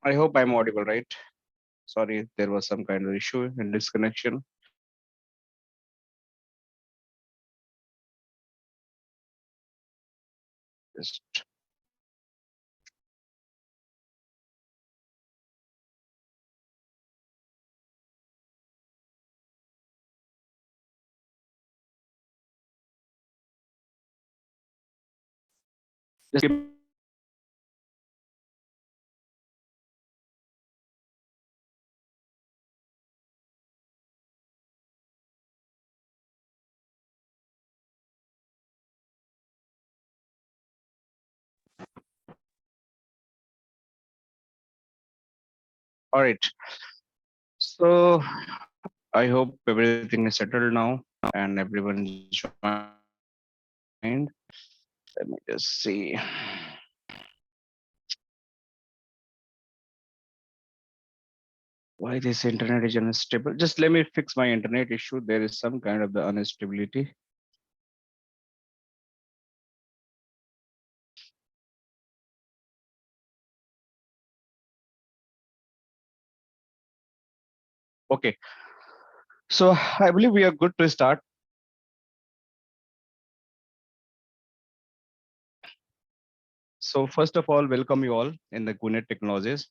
I hope I'm audible, right? Sorry, there was some kind of issue in disconnection. Just give- all right. So I hope everything is settled now and everyone joined. Let me just see why this internet is unstable. Just let me fix my internet issue. There is some kind of the instability. Okay. So I believe we are good to start. So first of all, welcome you all in the Gunet Technologies,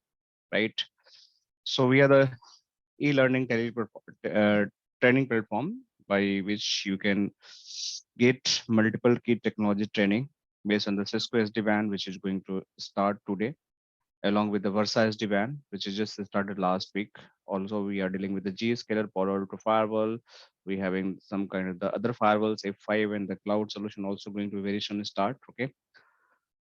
right? So we are the e-learning training platform by which you can get multiple key technology training based on the Cisco SD-WAN, which is going to start today, along with the Versa SD-WAN, which is just started last week. Also, we are dealing with the Zscaler, Palo Alto firewall. We having some kind of the other firewalls, F5 and the cloud solution also going to very soon start. Okay.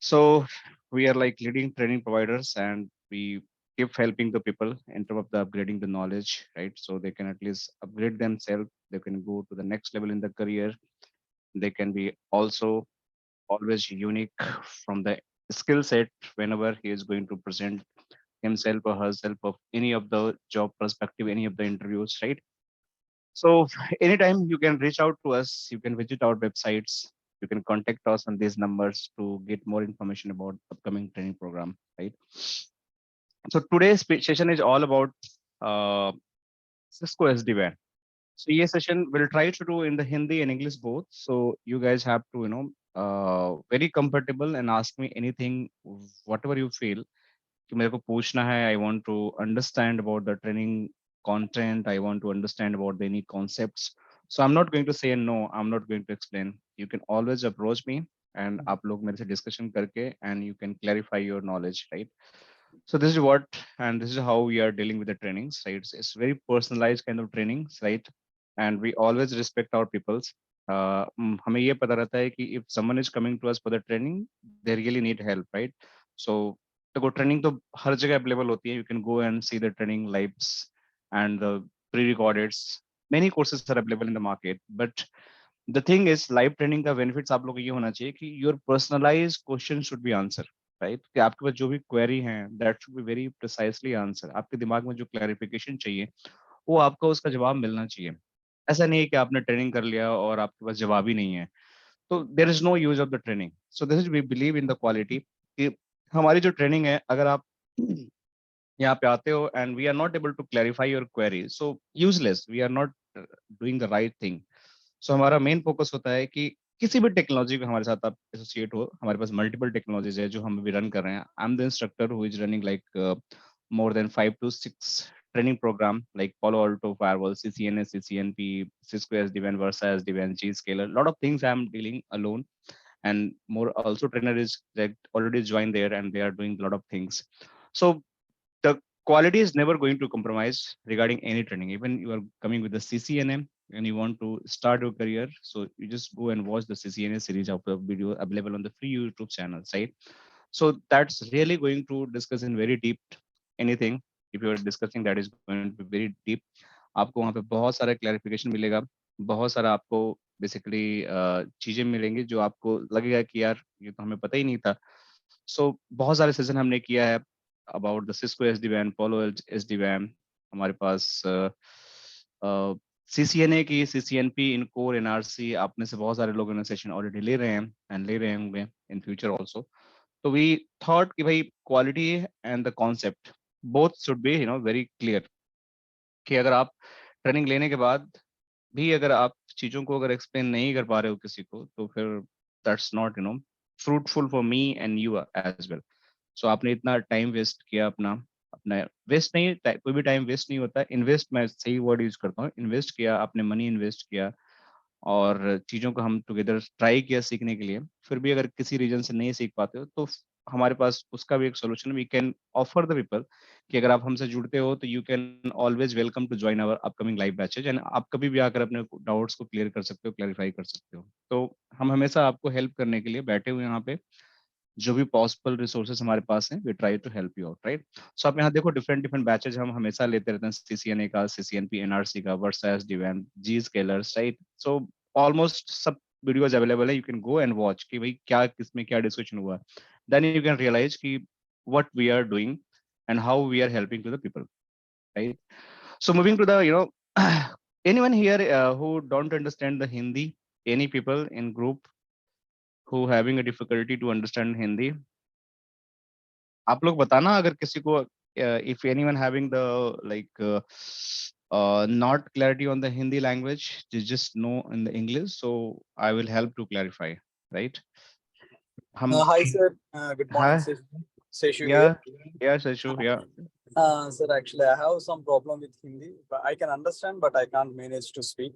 So we are like leading training providers and we keep helping the people in terms of the upgrading the knowledge, right? So they can at least upgrade themselves. They can go to the next level in the career. They can be also always unique from the skill set whenever he is going to present himself or herself of any of the job perspective, any of the interviews, right? So anytime you can reach out to us, you can visit our websites, you can contact us on these numbers to get more information about upcoming training program, right? So today's session is all about uh, Cisco SD-WAN. So ये session will try to do in the Hindi and English both. So you guys have to, very comfortable and ask me anything, whatever you feel. कि मेरे को पूछना है, I want to understand about the training content, I want to understand about any concepts. So I'm not going to say no, I'm not going to explain. You can always approach me and आप लोग मेरे से discussion करके and you can clarify your knowledge, right? So this is what and this is how we are dealing with the trainings, right? It's very personalized kind of trainings, right? And we always respect our peoples. हमें ये पता रहता है कि if someone is coming to us for the training, they really need help, right? So देखो training तो हर जगह available होती है. You can go and see the training lives and the pre-recordeds. Many courses are available in the market, but the thing is live training का benefits आप लोग को ये होना चाहिए कि your personalized question should be answered, right? कि आपके पास जो भी query है that should be very precisely answered. आपके दिमाग में जो clarification चाहिए वो आपको उसका जवाब मिलना चाहिए. ऐसा नहीं है कि आपने ट्रेनिंग कर लिया और आपके पास जवाब ही नहीं है. तो there is no use of the training. So this is we believe in the quality कि हमारी जो ट्रेनिंग है अगर आप यहाँ पे आते हो and we are not able to clarify your query so useless we are not doing the right thing. So हमारा मेन फोकस होता है कि किसी भी टेक्नोलॉजी को हमारे साथ आप एसोसिएट हो. हमारे पास मल्टीपल टेक्नोलॉजीज है जो हम अभी रन कर रहे हैं. I am the instructor who is running like more than 5 to 6 training program like Palo Alto firewall, CCNA, CCNP, Cisco SD-WAN, Versa SD-WAN, Zscaler. A lot of things I'm dealing alone, and more also trainer is like already joined there and they are doing a lot of things. So the quality is never going to compromise regarding any training. Even you are coming with the CCNM and you want to start your career, so you just go and watch the CCNA series of the video available on the free YouTube channel, right? So that's really going to discuss in very deep anything. If you are discussing that is going to be very deep, आपको वहाँ पे बहुत सारा clarification मिलेगा. बहुत सारा आपको basically चीजें मिलेंगी जो आपको लगेगा कि यार ये तो हमें पता ही नहीं था. सो बहुत सारे सेशन हमने किया है about the Cisco SD-WAN, polo SD-WAN. हमारे पास CCNA की CCNP इन कोर NRC आप में से बहुत सारे लोगों ने सेशन ऑलरेडी ले रहे हैं एंड ले रहे होंगे इन फ्यूचर ऑल्सो. तो वी थॉट कि भाई quality and the concept both should be very clear कि अगर आप ट्रेनिंग लेने के बाद भी अगर आप चीजों को अगर एक्सप्लेन नहीं कर पा रहे हो किसी को, तो फिर that's not fruitful for me and you as well. So आपने इतना टाइम वेस्ट किया अपना, अपना वेस्ट नहीं, कोई भी टाइम वेस्ट नहीं होता, इन्वेस्ट मैं सही वर्ड यूज करता हूँ, इन्वेस्ट किया आपने, मनी इन्वेस्ट किया, और चीज़ों को हम टुगेदर ट्राई किया सीखने के लिए. फिर भी अगर किसी रीजन से नहीं सीख पाते हो, तो हमारे पास उसका भी एक solution, we can offer the people कि अगर आप हमसे जुड़ते हो तो you can always welcome to join our upcoming live batches, and आप कभी भी आकर अपने डाउट्स को क्लियर कर सकते हो, क्लैरिफाई कर सकते हो. तो हम हमेशा आपको हेल्प करने के लिए बैठे हुए हैं यहाँ पे. जो भी पॉसिबल रिसोर्सेज हमारे पास हैं, we try to help you out, right. So आप यहाँ देखो, डिफरेंट डिफरेंट बैचेज हम हमेशा लेते रहते हैं, सीसीएनए का, सीसीएनपी, एनआरसी का, वर्सास डिवान, जी स्केलर्स, राइट. सो ऑलमोस्ट सब वीडियोज अवेलेबल है, you can go and watch कि भाई क्या किसमें क्या डिस्कशन हुआ. देन यू कैन रियलाइज कि what we are doing and how we are helping to the people, right. So moving to the anyone here who don't understand the Hindi, any people in group who having a difficulty to understand Hindi, आप लोग बताना अगर किसी को, if anyone having the like not clarity on the Hindi language, you just know in the English, so I will help to clarify, right. हम Hi, sir. Good morning, Hi. sir. Seshu here. Yeah, Sashu, yeah. Sir, actually, I have some problem with Hindi. But I can understand, but I can't manage to speak.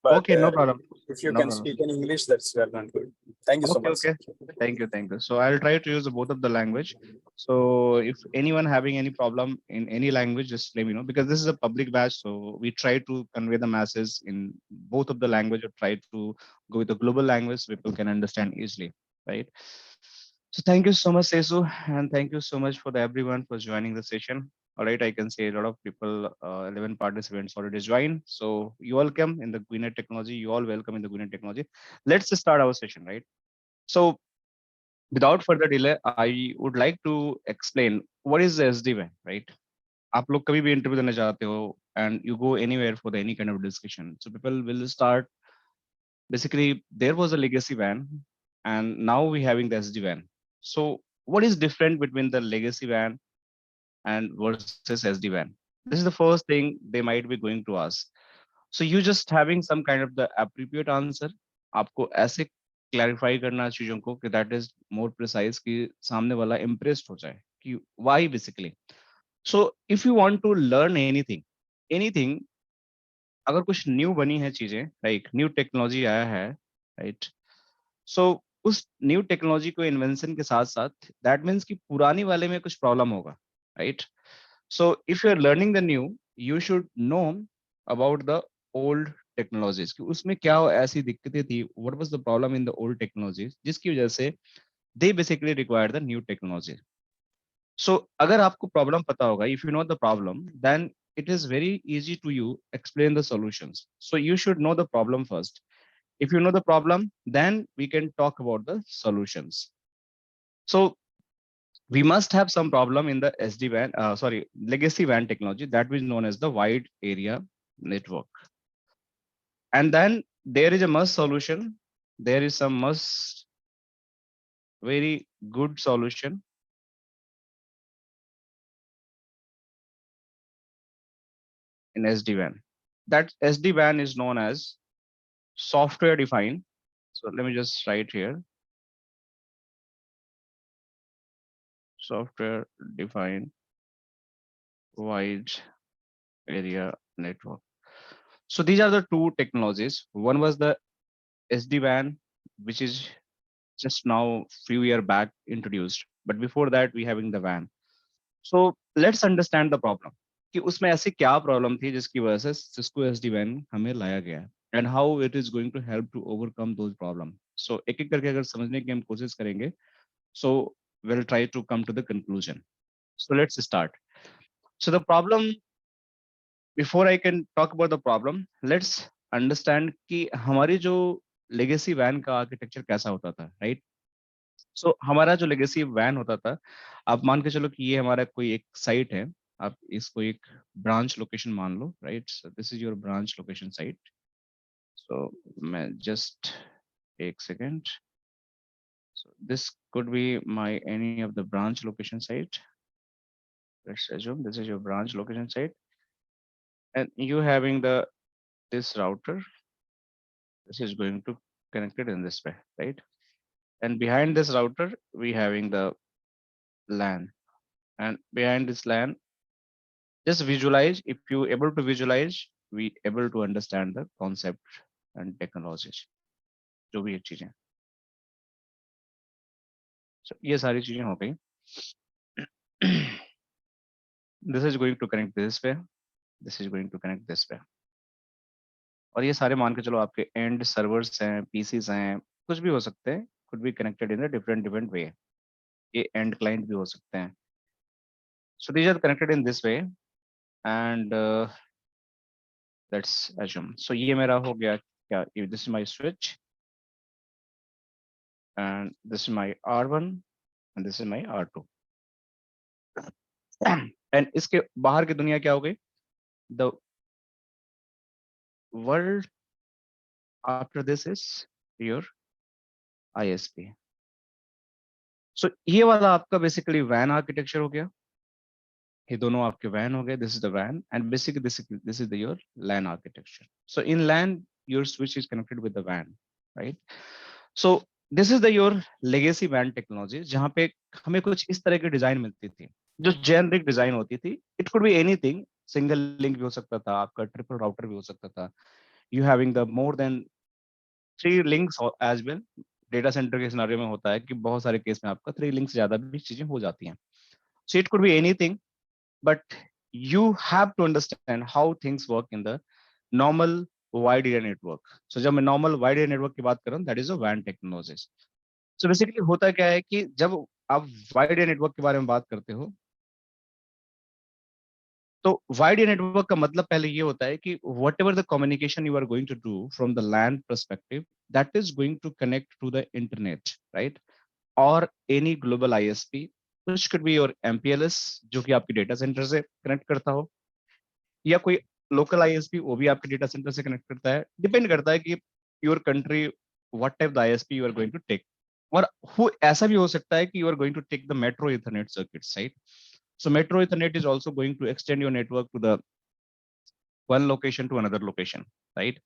But Okay, no problem. if you No can problem. speak in English, that's well and good. Thank you so Okay, much, sir. okay. Thank you, thank you. So I'll try to use both of the language. So if anyone having any problem in any language, just let me know, because this is a public batch. So we try to convey the masses in both of the language, or try to go with the global language so people can understand easily, right? So thank you so much, Sesu, and thank you so much for the everyone for joining the session. All right, I can say a lot of people, 11 participants already joined. So you welcome in the Gwinnett Technology. You all welcome in the Gwinnett Technology. Let's start our session, right? So without further delay, I would like to explain what is the SD-WAN, right? आप लोग कभी भी interview देने जाते हो and you go anywhere for the any kind of discussion. So people will start, basically there was a legacy WAN and now we having the SD-WAN. So what is different between the legacy WAN and versus SD-WAN? This is the first thing they might be going to ask. So you just having some kind of the appropriate answer. आपको ऐसे clarify करना चीजों को कि that is more precise कि सामने वाला impressed हो जाए कि why basically. So if you want to learn anything, anything, अगर कुछ न्यू बनी है चीजें, लाइक न्यू टेक्नोलॉजी आया है, राइट. सो उस न्यू टेक्नोलॉजी को इन्वेंशन के साथ साथ दैट मीन्स कि पुरानी वाले में कुछ प्रॉब्लम होगा, right. So if you are learning the new, you should know about the old technologies कि उसमें क्या ऐसी दिक्कतें थी, what was the problem in the old technologies जिसकी वजह से they basically require the new technology. So अगर आपको problem पता होगा, if you know the problem, then it is very easy to you explain the solutions. So you should know the problem first. If you know the problem, then we can talk about the solutions. So we must have some problem in the SD-WAN, legacy WAN technology that is known as the wide area network. And then there is a must solution. There is some must very good solution in SD-WAN. That SD-WAN is known as software defined. So let me just write here, software defined wide area network. So these are the two technologies. One was the SD-WAN, which is just now few year back introduced, but before that we having the WAN. So let's understand the problem कि उसमें ऐसी क्या problem थी जिसकी वजह से Cisco SD van हमें लाया गया है, and how it is going to help to overcome those problem. So एक एक करके अगर समझने की हम कोशिश करेंगे, सो we'll try to come to the conclusion. So let's start. So the problem, before I can talk about the problem, let's understand कि हमारी जो लेगेसी वैन का आर्किटेक्चर कैसा होता था, राइट. सो हमारा जो लेगेसी वैन होता था, आप मान के चलो कि ये हमारा कोई एक साइट है, आप इसको एक ब्रांच लोकेशन मान लो, right. So this is your branch location site. So मैं जस्ट एक second. So this could be my any of the branch location site, let's assume this is your branch location site, and you having this router. This is going to connect it in this way, right? And behind this router, we having the LAN, and behind this LAN, just visualize. If you able to visualize, we able to understand the concept and technologies. जो भी ये चीजें, so ये सारी चीजें हो गई. This is going to connect this way. This is going to connect this way. और ये सारे मान के चलो आपके एंड सर्वर्स हैं, पीसीस हैं, कुछ भी हो सकते हैं, could be connected in a different way. ये एंड क्लाइंट भी हो सकते हैं. So these are connected in this way, and let's assume. So ये मेरा हो गया क्या? This is my switch, and this is my R1, and this is my R2. And इसके बाहर की दुनिया क्या हो गई? The world after this is your ISP. So ये वाला आपका basically WAN architecture हो गया. ये दोनों आपके WAN हो गए. This is the WAN, and basically this is your LAN architecture. So in LAN, your switch is connected with the WAN, right? So this is your legacy WAN technology, जहाँ पे हमें कुछ इस तरह की डिजाइन मिलती थी, जो जेनरिक डिजाइन होती थी. It could be anything. Single link भी हो सकता था, आपका ट्रिपल राउटर भी हो सकता था. You having the more than 3 links as well. Data center के सिनेरियो में होता है कि बहुत सारे केस में आपका 3 लिंक्स ज्यादा भी चीजें हो जाती हैं. So it could be anything, but you have to understand how things work in the normal wide area network. So जब मैं normal wide area network की बात कर रहा हूँ, that is a WAN technologies. So basically होता क्या है कि जब आप wide area network के बारे में बात करते हो, तो wide area network का मतलब पहले ये होता है कि whatever the communication you are going to do from the LAN perspective, that is going to connect to the internet, right? Or any global ISP, which could be your MPLS, जो कि आपके डेटा सेंटर से connect करता हो, या कोई local ISP वो भी आपके डेटा सेंटर से कनेक्ट करता है. डिपेंड करता है कि your country what type the ISP you are going to take. और ऐसा भी हो सकता है कि you are going to take the metro ethernet circuit, right? So metro ethernet is also going to extend your network to the one location to another location, right?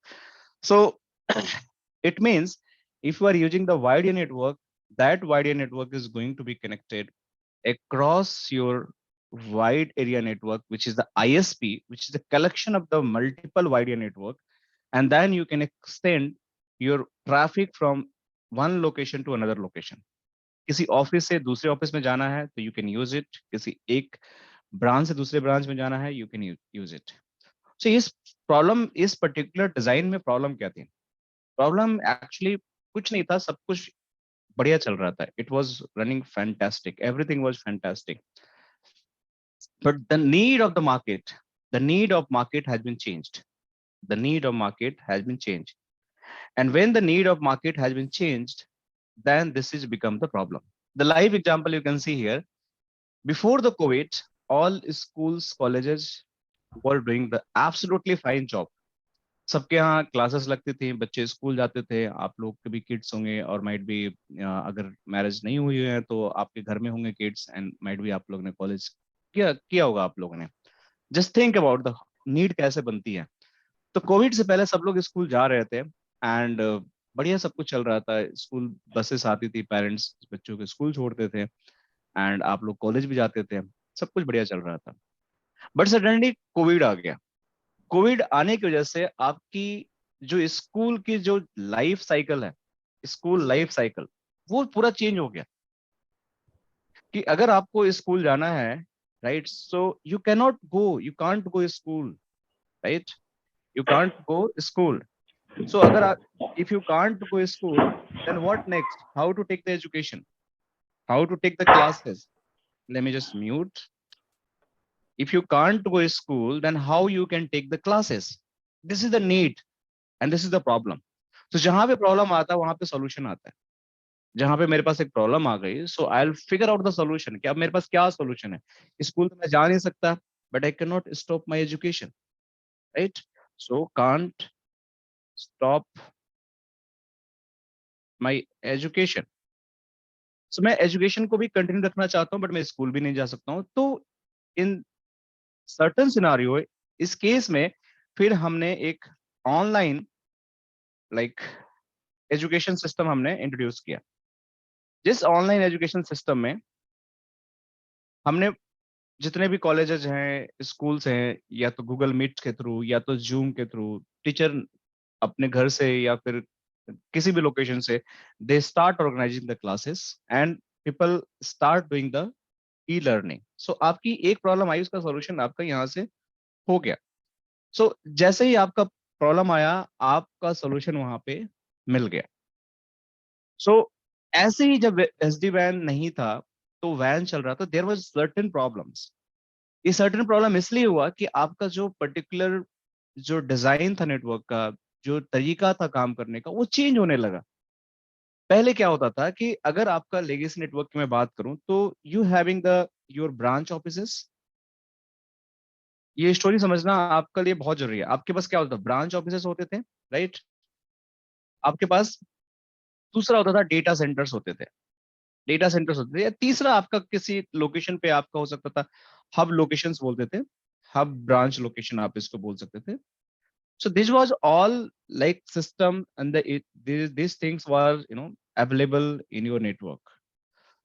So it means if you are using the wide area network, that wide area network is going to be connected across your wide area network, which is the ISP, which is the collection of the multiple wide area network. And then you can extend your traffic from one location to another location. किसी office से दूसरे office में जाना है तो you can use it. किसी एक branch से दूसरे ब्रांच में जाना है, यू कैन यूज इट. सो इस पर्टिकुलर डिजाइन में प्रॉब्लम क्या थी? प्रॉब्लम एक्चुअली कुछ नहीं था, सब कुछ बढ़िया चल रहा था. It was running fantastic, everything was fantastic. But the need of the market has been changed. The need of market has been changed. And when the need of market has been changed, then this has become the problem. The live example you can see here, before the COVID, all schools, colleges were doing the absolutely fine job. सबके यहाँ classes लगती थी, बच्चे school जाते थे. आप लोग के भी किड्स होंगे, और माइट भी अगर मैरिज नहीं हुई है तो आपके घर में होंगे किड्स, एंड माइट भी आप लोग ने कॉलेज किया होगा आप लोगों ने. Just think about the need कैसे बनती है. तो कोविड से पहले सब लोग स्कूल जा रहे थे, एंड बढ़िया सब कुछ चल रहा था. स्कूल बसेस आती थी, पेरेंट्स बच्चों के स्कूल छोड़ते थे, एंड आप लोग कॉलेज भी जाते थे. सब कुछ बढ़िया चल रहा था. बट सडनली कोविड आ गया. कोविड आने की वजह से आपकी जो स्कूल की जो लाइफ साइकिल है, स्कूल लाइफ साइकिल, वो पूरा चेंज हो गया. कि अगर आपको स्कूल जाना है, right, so you cannot go, you can't go school, right? You can't go school. So if you can't go to school, then what next? How to take the education? How to take the classes? Let me just mute. If you can't go to school, then how you can take the classes? This is the need, and this is the problem. So जहाँ पे problem आता है वहाँ पे solution आता है. जहाँ पे मेरे पास एक problem आ गई, so I'll figure out the solution. कि अब मेरे पास क्या solution है? स्कूल तो मैं जा नहीं सकता, but I cannot stop my education, right? So can't stop my education. So मैं एजुकेशन को भी कंटिन्यू रखना चाहता हूँ, बट मैं स्कूल भी नहीं जा सकता हूँ. तो इन सर्टन सिनारियो, इस केस में फिर हमने एक ऑनलाइन लाइक एजुकेशन सिस्टम हमने इंट्रोड्यूस किया। जिस ऑनलाइन एजुकेशन सिस्टम में हमने जितने भी कॉलेजेस हैं, स्कूल्स हैं, या तो गूगल मीट के थ्रू या तो जूम के थ्रू, टीचर अपने घर से या फिर किसी भी लोकेशन से they start organising the classes and people start doing the e-learning. So आपकी एक प्रॉब्लम आई, उसका सॉल्यूशन आपका यहाँ से हो गया। सो जैसे ही आपका प्रॉब्लम आया, आपका सॉल्यूशन वहां पे मिल गया। सो ऐसे ही जब एसडी वैन नहीं था तो वैन चल रहा था, देयर वाज सर्टेन प्रॉब्लम्स। ये सर्टेन प्रॉब्लम इसलिए हुआ कि आपका जो पर्टिकुलर जो डिजाइन था नेटवर्क का, जो तरीका था काम करने का, वो चेंज होने लगा। पहले क्या होता था कि अगर आपका लेगेसी नेटवर्क की मैं बात करूं तो you having the your branch offices. ये स्टोरी समझना आपके लिए बहुत जरूरी है। आपके पास क्या होता था, ब्रांच ऑफिसेस होते थे, राइट। आपके पास दूसरा होता था डेटा सेंटर्स होते थे। डेटा सेंटर्स होते थे, या तीसरा आपका किसी लोकेशन पे आपका हो सकता था हब लोकेशंस बोलते थे, हब ब्रांच लोकेशन आप इसको बोल सकते थे। So this was all like system and these things were available in your network.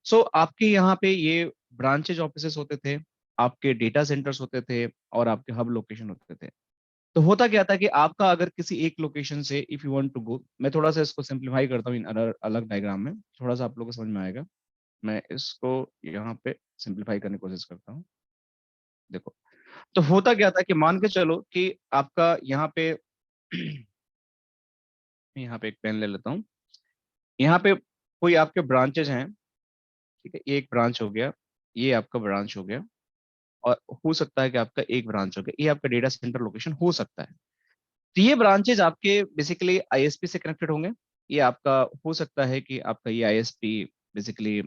So आपके यहाँ पे ये ब्रांचेज ऑफिसेस होते थे, आपके डेटा सेंटर्स होते थे, और आपके हब लोकेशन होते थे। तो होता क्या था कि आपका अगर किसी एक लोकेशन से if you want to go, मैं थोड़ा सा इसको सिंप्लीफाई करता हूँ इन अलग डायग्राम में, थोड़ा सा आप लोगों को समझ में आएगा। मैं इसको यहाँ पे सिंप्लीफाई करने की कोशिश करता हूँ। देखो, तो होता क्या था कि मान के चलो कि आपका यहाँ पे यहाँ पे एक पेन ले लेता हूँ। यहाँ पे कोई आपके ब्रांचेज हैं, ठीक है, ये एक ब्रांच हो गया, ये आपका ब्रांच हो गया, और हो सकता है कि आपका एक ब्रांच हो गया, ये आपका डेटा सेंटर लोकेशन हो सकता है। तो ये ब्रांचेज आपके बेसिकली आईएसपी से कनेक्टेड होंगे। ये आपका हो सकता है कि आपका ये आईएसपी बेसिकली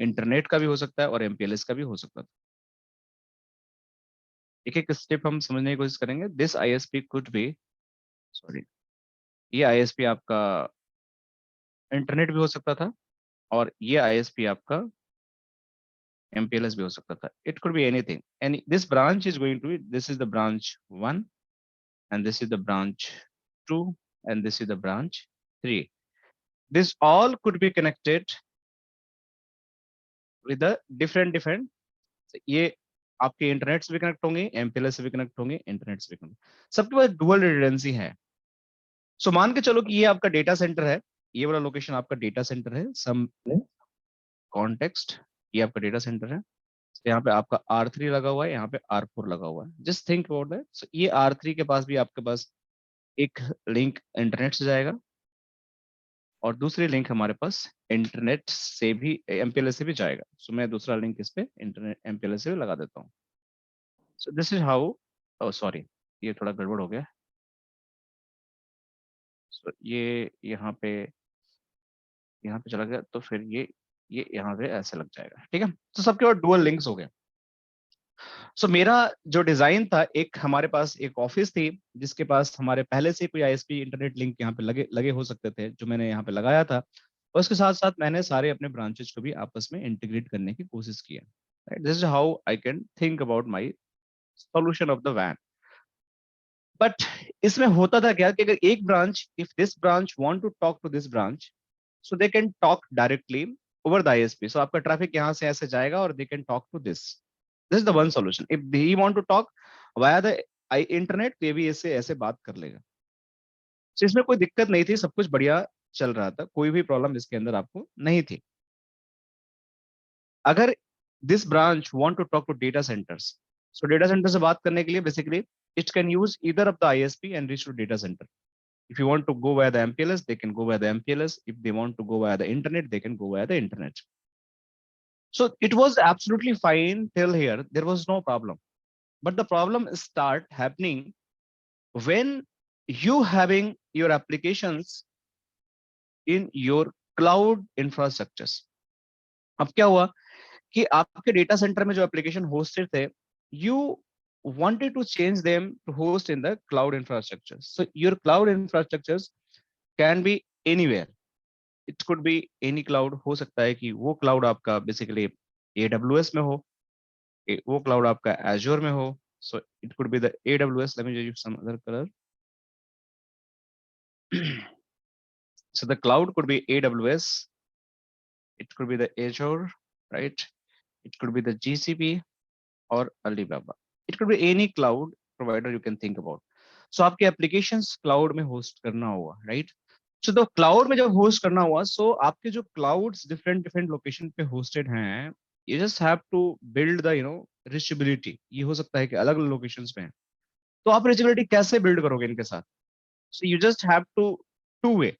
इंटरनेट का भी हो सकता है और एमपीएलएस का भी हो सकता है। एक एक स्टेप हम समझने की कोशिश करेंगे। This ISP could be, sorry, ये आईएसपी आपका इंटरनेट भी हो सकता था, और ये आईएसपी आपका MPLS भी हो सकता था। It could be anything. And this branch is going to be, this is the branch 1, and this is the branch 2, and this is the branch 3. This all could be connected with the different ये आपके internet से भी connect होंगे, MPLS से भी connect होंगे, internet से भी कनेक्ट, सबके पास डुअल रिडंडेंसी है। सो मान के चलो कि ये आपका डेटा सेंटर है, ये वाला लोकेशन आपका डेटा सेंटर है, सम कॉन्टेक्स्ट, ये आपका डेटा सेंटर है। यहाँ पे आपका R3 लगा हुआ है, यहाँ पे R4 लगा हुआ है। Just think about that. So ये R3 के पास भी आपके पास एक लिंक इंटरनेट से जाएगा, और दूसरी लिंक हमारे पास इंटरनेट से भी MPLS से भी जाएगा। सो मैं दूसरा लिंक इस पे इंटरनेट MPLS से भी लगा देता हूँ। सो this is how, oh sorry, ये थोड़ा गड़बड़ हो गया। सो ये यहाँ पे चला गया, तो फिर ये यहाँ पे ऐसे लग जाएगा, ठीक है। तो सबके पास डुअल लिंक्स हो गए। सो मेरा जो डिजाइन था, एक हमारे पास एक ऑफिस थी जिसके पास हमारे पहले से कोई आईएसपी इंटरनेट लिंक यहाँ पे लगे लगे हो सकते थे, जो मैंने यहाँ पे लगाया था। और उसके साथ साथ मैंने सारे अपने ब्रांचेस को भी आपस में इंटीग्रेट करने की कोशिश की है। This is how I can think about my solution of the वैन। बट इसमें होता था क्या कि अगर एक branch, if this branch want to talk to this branch, so they can talk directly over the ISP. So आपका traffic यहाँ से ऐसे जाएगा और they can talk to this. This is the one solution. If he want to talk via the internet, तो ये भी इससे ऐसे बात कर लेगा। So इसमें कोई दिक्कत नहीं थी, सब कुछ बढ़िया चल रहा था, कोई भी प्रॉब्लम इसके अंदर आपको नहीं थी। अगर this branch want to talk to data centers, so data center से बात करने के लिए basically it can use either of the ISP and reach to data center. If you want to go via the MPLS, they can go via the MPLS. If they want to go via the internet, they can go via the internet. So it was absolutely fine till here. There was no problem. But the problem start happening when you having your applications in your cloud infrastructures. अब क्या हुआ कि आपके data centre में जो application hosted थे, you wanted to change them to host in the cloud infrastructure. So your cloud infrastructures can be anywhere. It could be any cloud. हो सकता है कि वो क्लाउड आपका बेसिकली AWS में हो, वो क्लाउड आपका Azure में हो, so it could be the AWS. Let me give you some other color. So the cloud could be AWS, it could be the Azure, right? It could be the GCP or Alibaba. It could be any cloud provider you can think about. So आपके applications cloud में host करना होगा, right? So the cloud में जब host करना हुआ, so आपके जो clouds different location पे hosted हैं, you just have to build the reachability. ये हो सकता है कि अलग locations पे हैं, तो आप reachability कैसे build करोगे इनके साथ? So you just have to two way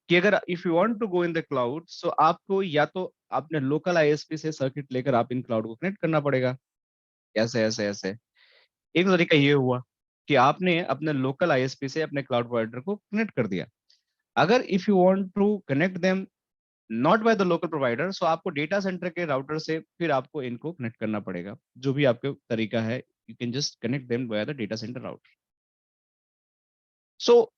कि अगर if you want to go in the cloud, so आपको या तो अपने local ISP से सर्किट लेकर आप इन क्लाउड को कनेक्ट करना पड़ेगा, ऐसे ऐसे ऐसे। एक तरीका ये हुआ कि आपने अपने लोकल ISP से अपने क्लाउड प्रोवाइडर को कनेक्ट कर दिया। अगर if you want to connect them not by the local provider, so आपको डेटा सेंटर के राउटर से फिर आपको इनको कनेक्ट करना पड़ेगा। जो भी आपके तरीका है, you can just connect them by the data centre router. So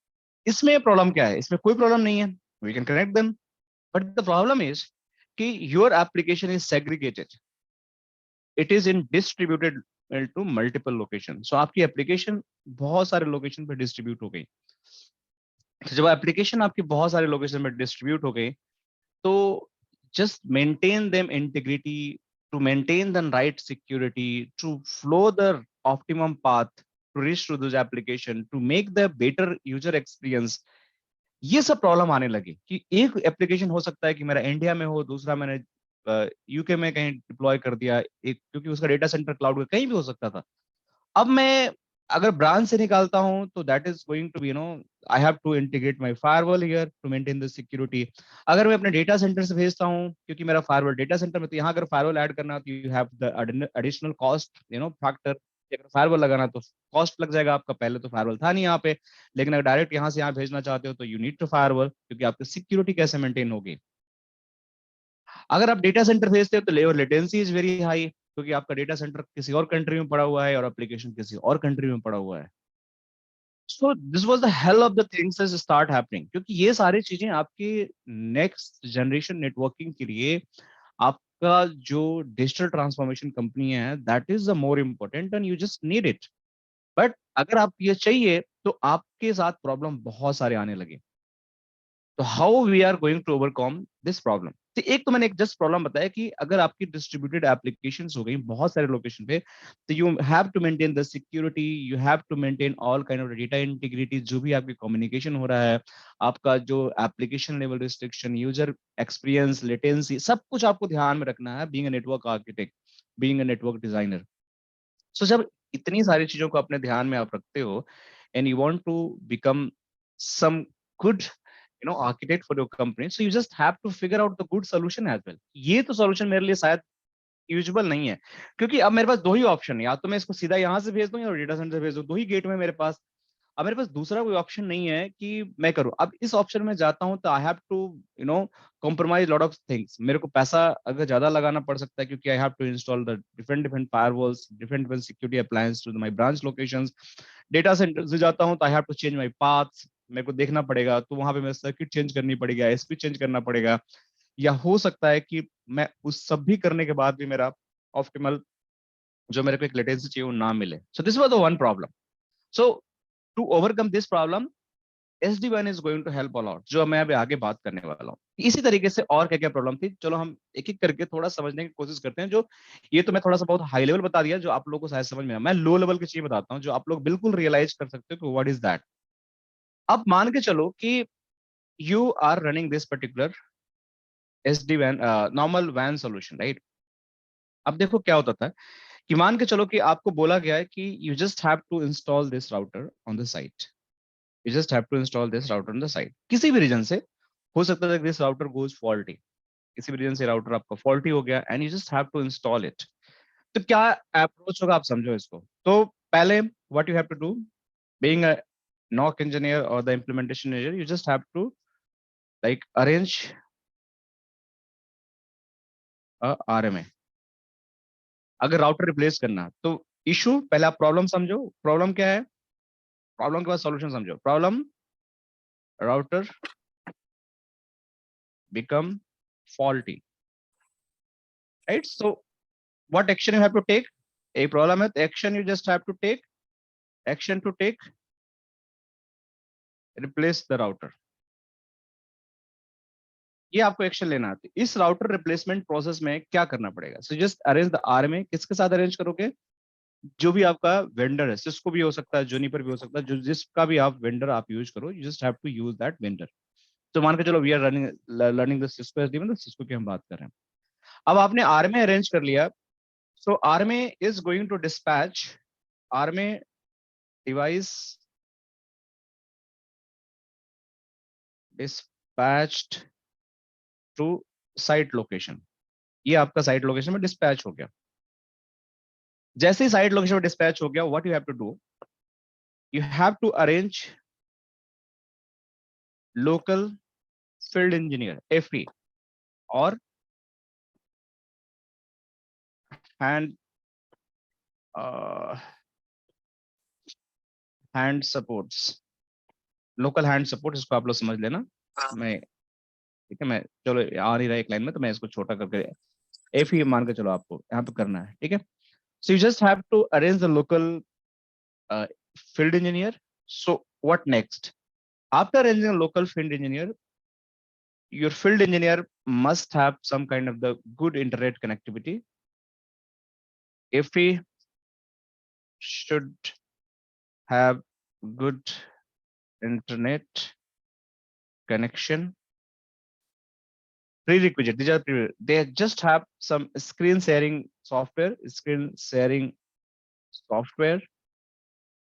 इसमें प्रॉब्लम क्या है? इसमें कोई प्रॉब्लम नहीं है, we can connect them, but the problem is कि your application is segregated, it is in distributed to multiple location. So आपकी application बहुत सारे लोकेशन पे डिस्ट्रीब्यूट हो गई। तो जब एप्लीकेशन आपकी बहुत सारे लोकेशन में डिस्ट्रीब्यूट हो गई, तो just maintain them integrity, to maintain the right security, to flow the optimum path to reach to those application, to make the better user experience, ये सब प्रॉब्लम आने लगी कि एक एप्लीकेशन हो सकता है कि मेरा इंडिया में हो, दूसरा मैंने यूके में कहीं डिप्लॉय कर दिया, एक क्योंकि उसका डेटा सेंटर क्लाउड कहीं भी हो सकता था। अब मैं अगर ब्रांच से निकालता हूं तो that is going to be I have to integrate my firewall here to maintain the security. अगर मैं अपने डेटा सेंटर से भेजता हूं, क्योंकि मेरा फायरवॉल डेटा सेंटर में, तो यहाँ अगर फायरवॉल ऐड करना तो you have the additional cost factor. अगर फायरवॉल लगाना तो कॉस्ट लग जाएगा आपका, पहले तो फायरवॉल था नहीं यहाँ पे, लेकिन अगर डायरेक्ट यहाँ से यहाँ भेजना चाहते हो तो यू नीड टू फायरवॉल, क्योंकि आपकी सिक्योरिटी कैसे मेंटेन होगी। अगर आप डेटा सेंटर भेजते हो तो लेवर लेटेंसी इज वेरी हाई, क्योंकि आपका डेटा सेंटर किसी और कंट्री में पड़ा हुआ है और एप्लीकेशन किसी और कंट्री में पड़ा हुआ है। सो this was the hell of the things is start happening, क्योंकि ये सारी चीजें आपके नेक्स्ट जनरेशन नेटवर्किंग के लिए आपका जो डिजिटल ट्रांसफॉर्मेशन कंपनी है, that is the more important and you just need it. But अगर आप ये चाहिए तो आपके साथ प्रॉब्लम बहुत सारे आने लगे। तो how we are going to overcome this problem? तो एक तो मैंने एक जस्ट प्रॉब्लम बताया कि अगर आपकी डिस्ट्रीब्यूटेड एप्लीकेशंस हो गई बहुत सारे लोकेशन पे, तो you have to maintain the security, you have to maintain all kind of data integrity, जो भी आपकी कम्युनिकेशन हो रहा है, आपका जो application level restriction, user experience, latency, सब कुछ आपको ध्यान में रखना है being a network architect, being a network designer. So जब इतनी सारी चीजों को अपने ध्यान में आप रखते हो and you want to become some good architect for your company, so you just have to figure out the good solution as well। ये तो solution मेरे लिए शायद यूजुअल नहीं है, क्योंकि अब मेरे पास दो ही ऑप्शन है, या तो मैं इसको सीधा यहाँ से भेज दूं या डेटा सेंटर से भेज दूं, दो ही गेट में मेरे पास। अब मेरे पास दूसरा कोई ऑप्शन नहीं है कि मैं करूं। अब इस ऑप्शन में जाता हूं तो I have to compromise lot of things. मेरे को पैसा अगर ज्यादा लगाना पड़ सकता है, क्योंकि I have to install the different different firewalls, different different security appliance to my branch locations. Data center से जाता हूं तो I have to change my paths, मेरे को देखना पड़ेगा, तो वहां पे मैं सर्किट चेंज करनी पड़ेगी, आईएसपी चेंज करना पड़ेगा, या हो सकता है कि मैं उस सब भी करने के बाद भी मेरा ऑप्टिमल जो मेरे को एक लेटेंसी चाहिए वो ना मिले। So this was the one problem. So to overcome this problem, SD-WAN is going to help a lot, जो मैं अभी आगे बात करने वाला हूँ। इसी तरीके से और क्या क्या प्रॉब्लम थी, चलो हम एक एक करके थोड़ा समझने की कोशिश करते हैं। जो ये तो मैं थोड़ा सा बहुत हाई लेवल बता दिया, जो आप लोगों को शायद समझ में आया। मैं लो लेवल की चीज बताता हूँ जो आप लोग बिल्कुल रियलाइज कर सकते हो कि व्हाट इज दैट। अब मान के चलो कि you are running this particular SD-WAN normal WAN solution, right? अब देखो क्या होता था कि मान के चलो कि आपको बोला गया है कि you just have to install this router on the site, you just have to install this router on the site। किसी भी रीजन से हो सकता है दिस राउटर गोज फॉल्टी, किसी भी रीजन से राउटर आपका फॉल्टी हो गया and you just have to install it. तो क्या अप्रोच होगा, आप समझो इसको। तो पहले what you have to do, being a NOC engineer or the implementation engineer, you just have to like arrange a RMA। अगर राउटर रिप्लेस करना तो इशू, पहले आप प्रॉब्लम समझो, प्रॉब्लम क्या है, प्रॉब्लम के बाद सॉल्यूशन समझो। Problem, router become faulty, right? So what action you have to take? एक प्रॉब्लम है तो action you just have to take, action to take, replace the router. ये आपको एक्शन लेना आती है। इस राउटर रिप्लेसमेंट प्रोसेस में क्या करना पड़ेगा? So just arrange the RMA. किसके साथ अरेंज करोगे? जो भी आपका वेंडर है, सिस्को भी हो सकता है, जूनिपर भी हो सकता है, जो जिसका भी आप वेंडर आप यूज करो, you just have to use that vendor. तो मान के चलो we are running learning the Cisco SDN, तो सिस्को की हम बात कर रहे हैं। अब आपने आरएमए अरेंज कर लिया, so RMA is going to dispatch, RMA device dispatched to site location. ये आपका साइट लोकेशन में डिस्पैच हो गया। जैसे ही साइट लोकेशन में डिस्पैच हो गया, what you have to do, you have to arrange local field engineer FE or hand uh, hand supports, local hand support, इसको आप लोग समझ लेना। मैं ठीक है, मैं चलो आ नहीं रहा एक लाइन में, तो मैं इसको छोटा करके FE मान के चलो आपको यहाँ पे करना है। ठीक है, so you just have to arrange the local field engineer. So what next? After arranging a local field engineer, your field engineer must have some kind of the good internet connectivity. FE should have good internet connection. Prerequisite, these are they just have some screen sharing software, screen sharing software।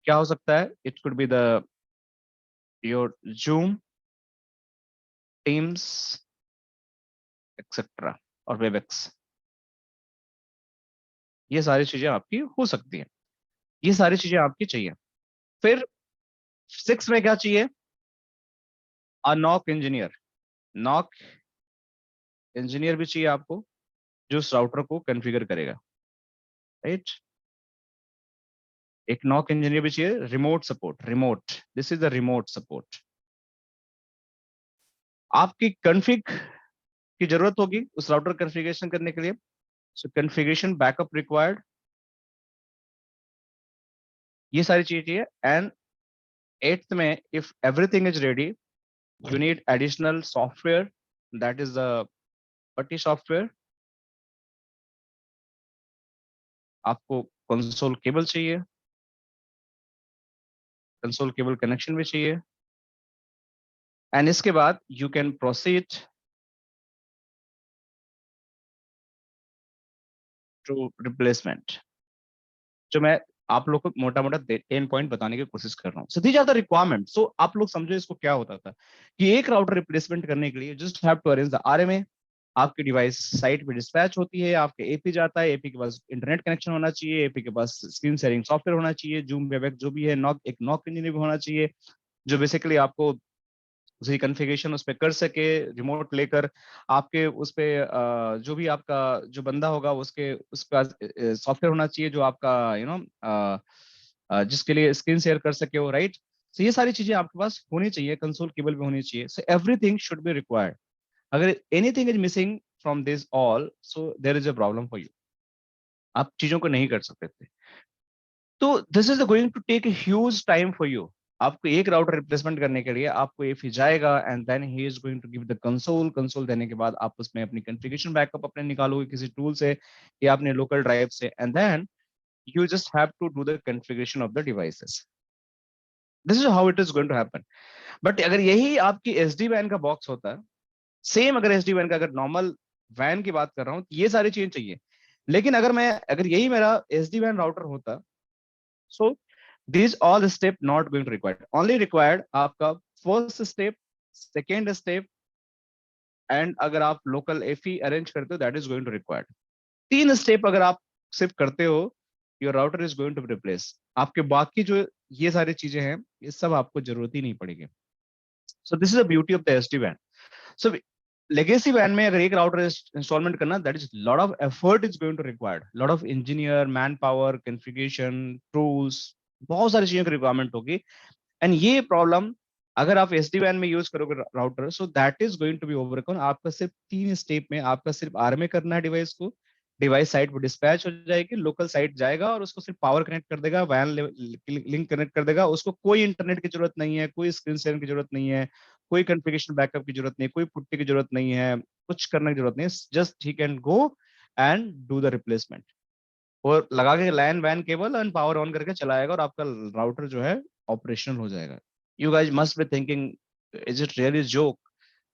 क्या हो सकता है? It could be the your Zoom, Teams, etc. और Webex। ये सारी चीजें आपकी हो सकती हैं, ये सारी चीजें आपकी चाहिए। फिर 6 में क्या चाहिए? अ नॉक इंजीनियर। नॉक इंजीनियर भी चाहिए आपको, जो उस राउटर को कॉन्फ़िगर करेगा, राइट? एक नॉक इंजीनियर भी चाहिए। Remote support, remote, this is the remote support. आपकी कॉन्फ़िग की जरूरत होगी उस राउटर कॉन्फ़िगरेशन करने के लिए, सो कॉन्फ़िगरेशन बैकअप रिक्वायर्ड, ये सारी चीजें चाहिए। एंड 8th में if everything is ready, you need additional software, that is the putty software. आपको कंसोल केबल चाहिए, कंसोल केबल कनेक्शन भी चाहिए। एंड इसके बाद you can proceed to replacement, जो मैं आप लोग को मोटा मोटा 10 पॉइंट बताने की कोशिश कर रहा हूँ। So these are the requirement. So आप लोग समझो इसको क्या होता था कि एक राउटर रिप्लेसमेंट करने के लिए just have to arrange the RMA. आपकी डिवाइस साइट पे डिस्पैच होती है, आपके एपी जाता है, एपी के पास इंटरनेट कनेक्शन होना चाहिए, एपी के पास स्क्रीन शेयरिंग सॉफ्टवेयर होना चाहिए, जूम वेबएक्स जो भी है, नॉक एक नॉक इंजीनियर भी होना चाहिए, जो बेसिकली आपको उसी कॉन्फ़िगरेशन उस पे कर सके, रिमोट लेकर आपके उस पे जो भी आपका जो बंदा होगा उसके उसका सॉफ्टवेयर होना चाहिए, जो आपका जिसके लिए स्क्रीन शेयर कर सके हो, राइट? तो ये सारी चीजें आपके पास होनी चाहिए, कंसोल केबल भी होनी चाहिए। So everything should be required. अगर anything is missing from this all, so there is a problem for you, आप चीजों को नहीं कर सकते थे। तो this is going to take huge time for you. आपको एक राउटर रिप्लेसमेंट करने के लिए आपको एफी जाएगा, and then he is going to give the console. Console देने के बाद आप उसमें अपनी कॉन्फ़िगरेशन बैकअप अपने निकालोगे किसी टूल से या अपने लोकल ड्राइव से, and then you just have to do the configuration of the devices. This is how it is going to happen. But अगर यही आपकी SD WAN का बॉक्स होता, सेम अगर SD WAN का अगर नॉर्मल वैन की बात कर रहा हूँ, तो ये सारी चीजें चाहिए। लेकिन अगर यही मेरा SD WAN राउटर होता, so these all step not going to required, only required आपका first step, second step, and अगर आप लोकल एफई अरेंज करते हो, that is going to required. 3 step अगर आप सिर्फ करते हो, your router is going to replace. आपके बाकी जो ये सारी चीजें हैं, ये सब आपको जरूरत ही नहीं पड़ेगी। So this is the beauty of the SD वैन। सो लेगेसी वैन में अगर एक राउटर इंस्टॉलमेंट करना, that is lot of effort is going to required, lot of engineer, man power, configuration, tools, बहुत सारी चीजों की रिक्वायरमेंट होगी। एंड ये प्रॉब्लम अगर आप एसडी वैन में यूज करोगे router, so that is going to be overcome. आपका सिर्फ 3 स्टेप में आपका सिर्फ आरएमए करना है डिवाइस को, डिवाइस साइट पर डिस्पैच हो जाएगी, लोकल साइट जाएगा और उसको सिर्फ पावर कनेक्ट कर देगा, वैन लिंक कनेक्ट कर देगा, उसको कोई इंटरनेट की जरूरत नहीं है, कोई स्क्रीन शेयरिंग की जरूरत नहीं है, कोई कॉन्फ़िगरेशन बैकअप की जरूरत नहीं है, कोई पुट्टी की जरूरत नहीं है, कुछ करने की जरूरत नहीं है, just he can go and do the replacement. और लगा के लैन वैन केबल एंड पावर ऑन करके चलाएगा और आपका राउटर जो है ऑपरेशनल हो जाएगा। You guys must be thinking, is it really joke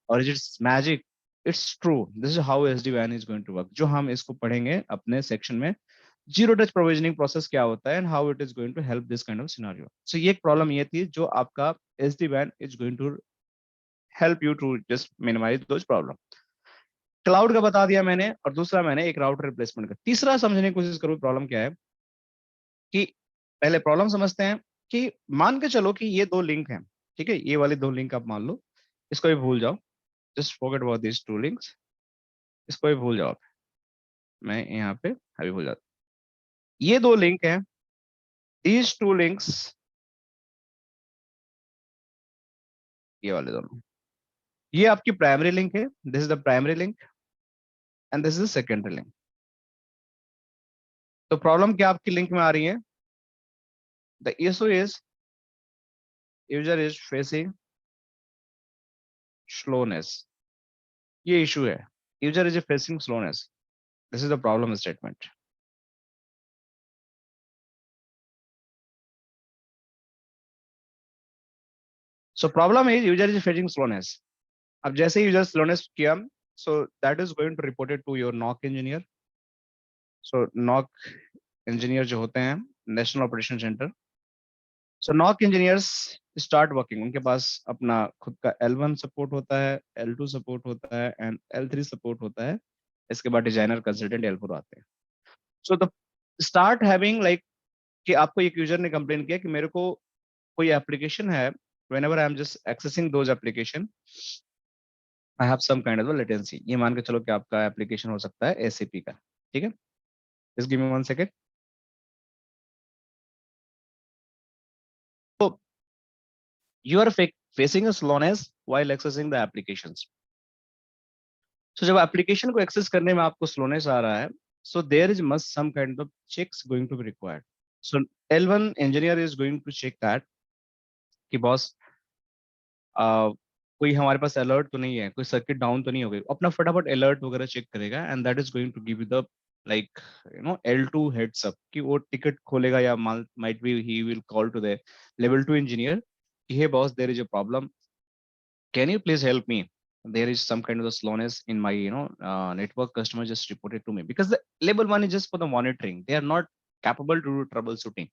और is it's magic? It's true, this is how SD वैन इज गोइंग टू वर्क, जो हम इसको पढ़ेंगे अपने सेक्शन में, जीरो टच प्रोविजनिंग प्रोसेस क्या होता है and how it is going to help this kind of scenario. So ये एक प्रॉब्लम ये थी जो आपका एसडी वैन is going to help you to just minimize those problem. Cloud का बता दिया मैंने, और दूसरा मैंने एक राउटर रिप्लेसमेंट का। तीसरा समझने की कोशिश करूँ प्रॉब्लम क्या है, कि पहले प्रॉब्लम समझते हैं कि मान के चलो कि ये दो लिंक हैं, ठीक है, ये वाली दो लिंक आप मान लो, इसको भी भूल जाओ, just forget about this two links, इसको भी भूल जाओ आप। मैं यहाँ पे अभी भूल जाता, ये दो लिंक हैं, दीज टू लिंक्स, ये वाले दोनों, ये आपकी प्राइमरी लिंक है, this is the primary link and this is secondary link. तो प्रॉब्लम क्या आपकी लिंक में आ रही है? The issue is user is facing slowness, ये इशू है, user is facing slowness, this is the problem statement. So problem is user is facing slowness. अब जैसे यूजर स्लोनेस किया, so that is going to report it to your NOC engineer. So knock engineer जो होते हैं, national operation centre, सो knock engineers start working, उनके पास अपना खुद का L1 सपोर्ट होता है, L2 सपोर्ट होता है एंड L3 सपोर्ट होता है। इसके बाद डिजाइनर कंसल्टेंट L4 आते हैं। So the start having like, कि आपको एक यूजर ने कंप्लेन किया कि मेरे को कोई एप्लीकेशन है, whenever I am just accessing those application, I have some kind of a latency। ये मान के चलो कि आपका एप्लीकेशन हो सकता है SAP का, ठीक है, just give me 1 second। So you are facing a slowness while accessing the applications। So जब एप्लीकेशन को एक्सेस करने में आपको स्लोनेस आ रहा है, so there is must some kind of checks going to be required। So L1 engineer is going to check that कि boss कोई हमारे पास अलर्ट तो नहीं है, कोई सर्किट डाउन तो नहीं हो गई, अपना फटाफट अलर्ट वगैरह चेक करेगा and that is going to give you the like L2 heads up कि वो टिकट खोलेगा, या might be he will call to the level 2 engineer कि hey boss, there is a problem, can you please help me, there is some kind of a slowness in my network, customer just reported to me, because the level 1 is just for the monitoring, they are not capable to do troubleshooting.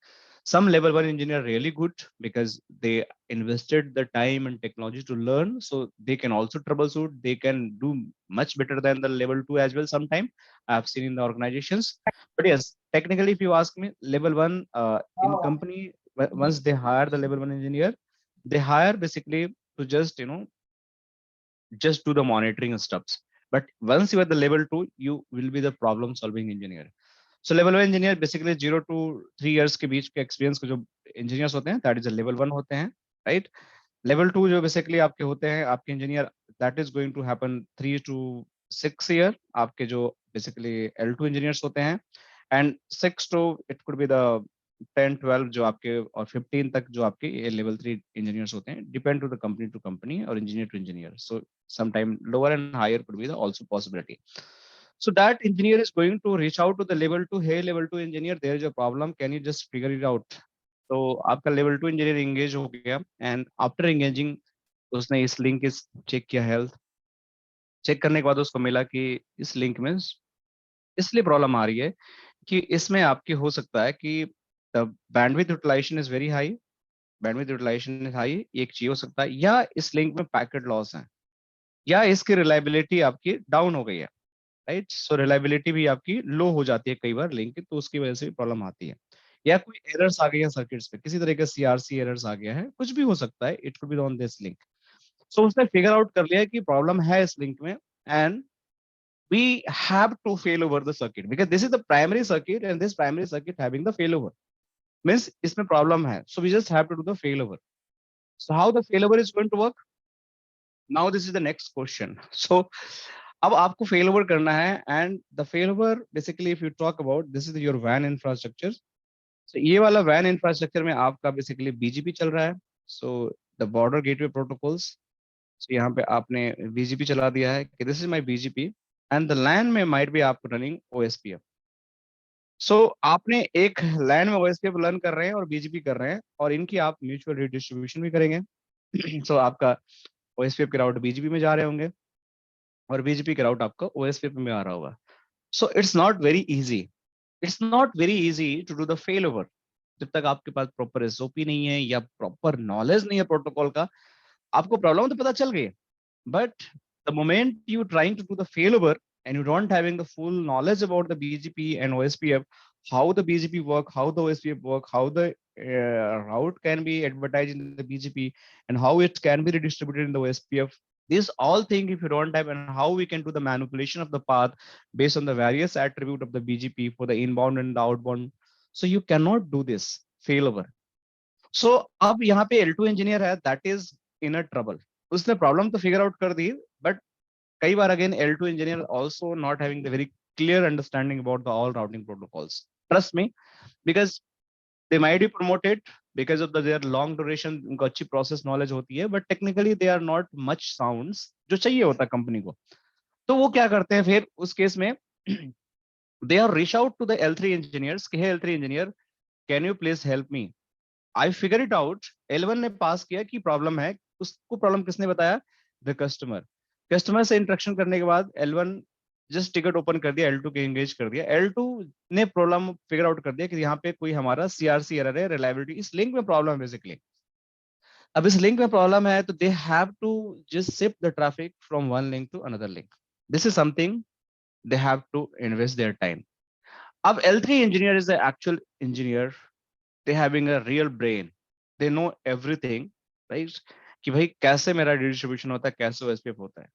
Some level 1 engineer are really good because they invested the time and technology to learn, so they can also troubleshoot, they can do much better than the level 2 as well sometime, I have seen in the organizations. But yes, technically if you ask me, level 1 in company, once they hire the level 1 engineer, they hire basically to just do the monitoring and stuffs. But once you are the level 2, you will be the problem solving engineer. So level 1 engineer basically 0 to 3 years के बीच के experience के जो engineers होते हैं, that is level 1 होते हैं, right. Level 2 जो basically आपके होते हैं, आपके engineer, that is going to happen 3 to 6 year, आपके जो बेसिकली L2 इंजीनियर्स होते हैं, and 6 to it could be the 10 12 जो आपके, और 15 तक जो आपके ये लेवल 3 इंजीनियर्स होते हैं, डिपेंड टू द कंपनी और engineer to engineer. So sometime lower and higher could be the also possibility। So that engineer is going to reach out to the level 2, hey level 2 engineer, there is a problem, can you just figure it out। तो आपका level 2 engineer engage हो गया and after engaging उसने इस link की check किया, health check करने के बाद उसको मिला कि इस लिंक में इसलिए प्रॉब्लम आ रही है कि इसमें आपकी हो सकता है कि the bandwidth utilization is very high, bandwidth utilization is high, एक चीज हो सकता है, या इस लिंक में पैकेट लॉस है, या इसकी रिलायबिलिटी आपकी डाउन हो गई है, राइट। सो रिलायबिलिटी भी आपकी लो हो जाती है कई बार लिंक की, तो उसकी वजह से भी प्रॉब्लम आती है, या कोई एरर्स आ गई है सर्किट्स पे, किसी तरह का CRC एरर्स आ गया है, कुछ भी हो सकता है, it could be on this link. So उसने फिगर आउट कर लिया कि प्रॉब्लम है इस लिंक में, and we have to fail over the circuit because this is the primary circuit and this primary circuit having the failover means इसमें problem है, so we just have to do the failover। So how the failover is going to work? Now this is the next question। So अब आपको fail over करना है, and the fail over basically if you talk about this is your वैन infrastructure. So ये वाला van infrastructure में आपका basically BGP चल रहा है, so the border gateway protocols. So यहाँ पे आपने बीजीपी चला दिया है कि this is my BGP, and the LAN में माइट बी आप रनिंग ओएसपीएफ। सो आपने एक लैन में ओएसपीएफ रन कर रहे हैं और बीजीपी कर रहे हैं, और इनकी आप म्यूचुअल रिडिस्ट्रीब्यूशन भी करेंगे। सो आपका ओएसपीएफ के राउट बीजीपी में जा रहे होंगे, और बीजीपी के राउट आपका ओएसपीएफ में आ रहा होगा। So it's not very easy, it's not very easy to do the fail over. जब तक आपके पास प्रॉपर एसओपी नहीं है या प्रॉपर नॉलेज नहीं है प्रोटोकॉल का, आपको प्रॉब्लम तो पता चल गई, but the moment you trying to do the failover and you don't having the full knowledge about the BGP and OSPF, how the BGP work, how the OSPF work, how the route can be advertised in the BGP, and how it can be redistributed in the OSPF. These all things if you don't have, and how we can do the manipulation of the path based on the various attribute of the BGP for the inbound and the outbound. So you cannot do this failover. सो अब यहाँ पे L2 engineer है, that is in a trouble. उसने problem तो figure out कर दी, but कई बार again L2 engineer also not having the very clear understanding about the all routing protocols. Trust me, because they might be promoted because of the their long duration, उनको अच्छी process knowledge होती है, but technically they are not much sounds जो चाहिए होता है company को। तो वो क्या करते हैं फिर उस केस में, they are reach out to the L3 engineers कि hey L3 engineer, can you please help me, I figure it out. L1 ने पास किया कि प्रॉब्लम है, उसको प्रॉब्लम किसने बताया, द कस्टमर। कस्टमर से इंटरेक्शन करने के बाद L1 जस्ट टिकट ओपन कर दिया, L2 के एंगेज कर दिया। L2 ने प्रॉब्लम फिगर आउट कर दिया कि यहाँ पे कोई हमारा सीआरसी एरर है, रिलायबिलिटी, इस लिंक में प्रॉब्लम है बेसिकली। अब इस लिंक में प्रॉब्लम है तो they have to just shift the traffic from one link to another link. This is something they have to invest their time. अब L3 engineer is the actual engineer, they having a real brain, they know everything, right? कि भाई कैसे मेरा distribution होता है, कैसे OSPF होता है।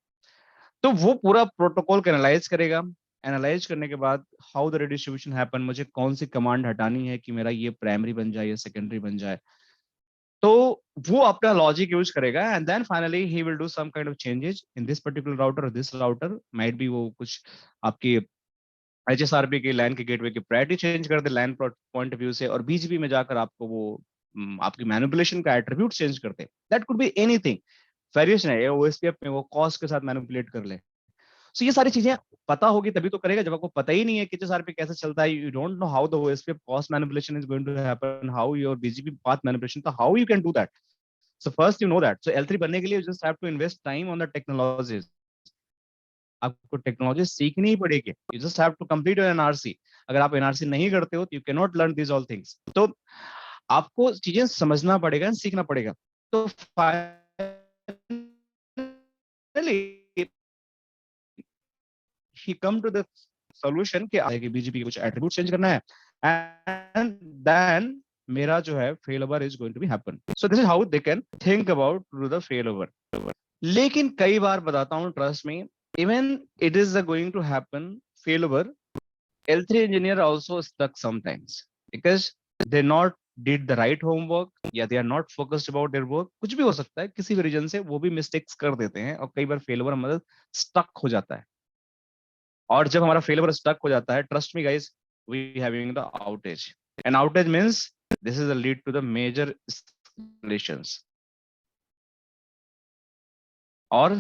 तो वो पूरा प्रोटोकॉल को एनालाइज करेगा। एनालाइज करने के बाद हाउ द रिडिस्ट्रीब्यूशन हैपन, मुझे कौन सी कमांड हटानी है कि मेरा ये प्राइमरी बन जाए या सेकेंडरी बन जाए। तो वो अपना लॉजिक यूज करेगा, and then finally he will do some kind of changes in this particular router और दिस राउटर, माइट बी वो कुछ आपकी HSRP के लैन के गेटवे की प्रायोरिटी चेंज कर दे लैन पॉइंट ऑफ व्यू से, और बीजीपी में जाकर आपको वो आपकी मैनिपुलेशन का एट्रीब्यूट चेंज करते हैं। That could be anything, variation है, ओएसपीएफ में वो कॉस्ट के साथ मैनिपुलेट कर ले। सो ये सारी चीजें पता होगी तभी तो करेगा। जब आपको पता ही नहीं है कि HSRP कैसे चलता है, you don't know how the OSPF cost manipulation is going to happen, how your BGP path manipulation, तो how you can do that. So first you know that, so L3 बनने के लिए just have to invest time on the technologies. आपको technology सीखनी ही पड़ेगी, you just have to complete your NRC. अगर आप एनआरसी नहीं करते हो तो you can not learn this all things. तो आपको चीजें समझना पड़ेगा, सीखना पड़ेगा। तो finally he come to the solution कि बीजीपी कुछ एट्रीब्यूट चेंज करना है, एंड देन मेरा जो है fail over is going to be happen. So this is how they can think about to the fail over. लेकिन कई बार बताता हूँ, trust me, even it is going to happen failover, L3 engineer also stuck sometimes because they not did the right homework, या they are not focused about their work। कुछ भी हो सकता है, किसी भी रीजन से वो भी मिस्टेक्स कर देते हैं, और कई बार फेलवर हमारा स्टक हो जाता है। और जब हमारा फेलवर स्टक हो जाता है, trust me guys, we having the outage, and outage means this is a lead to the major escalations और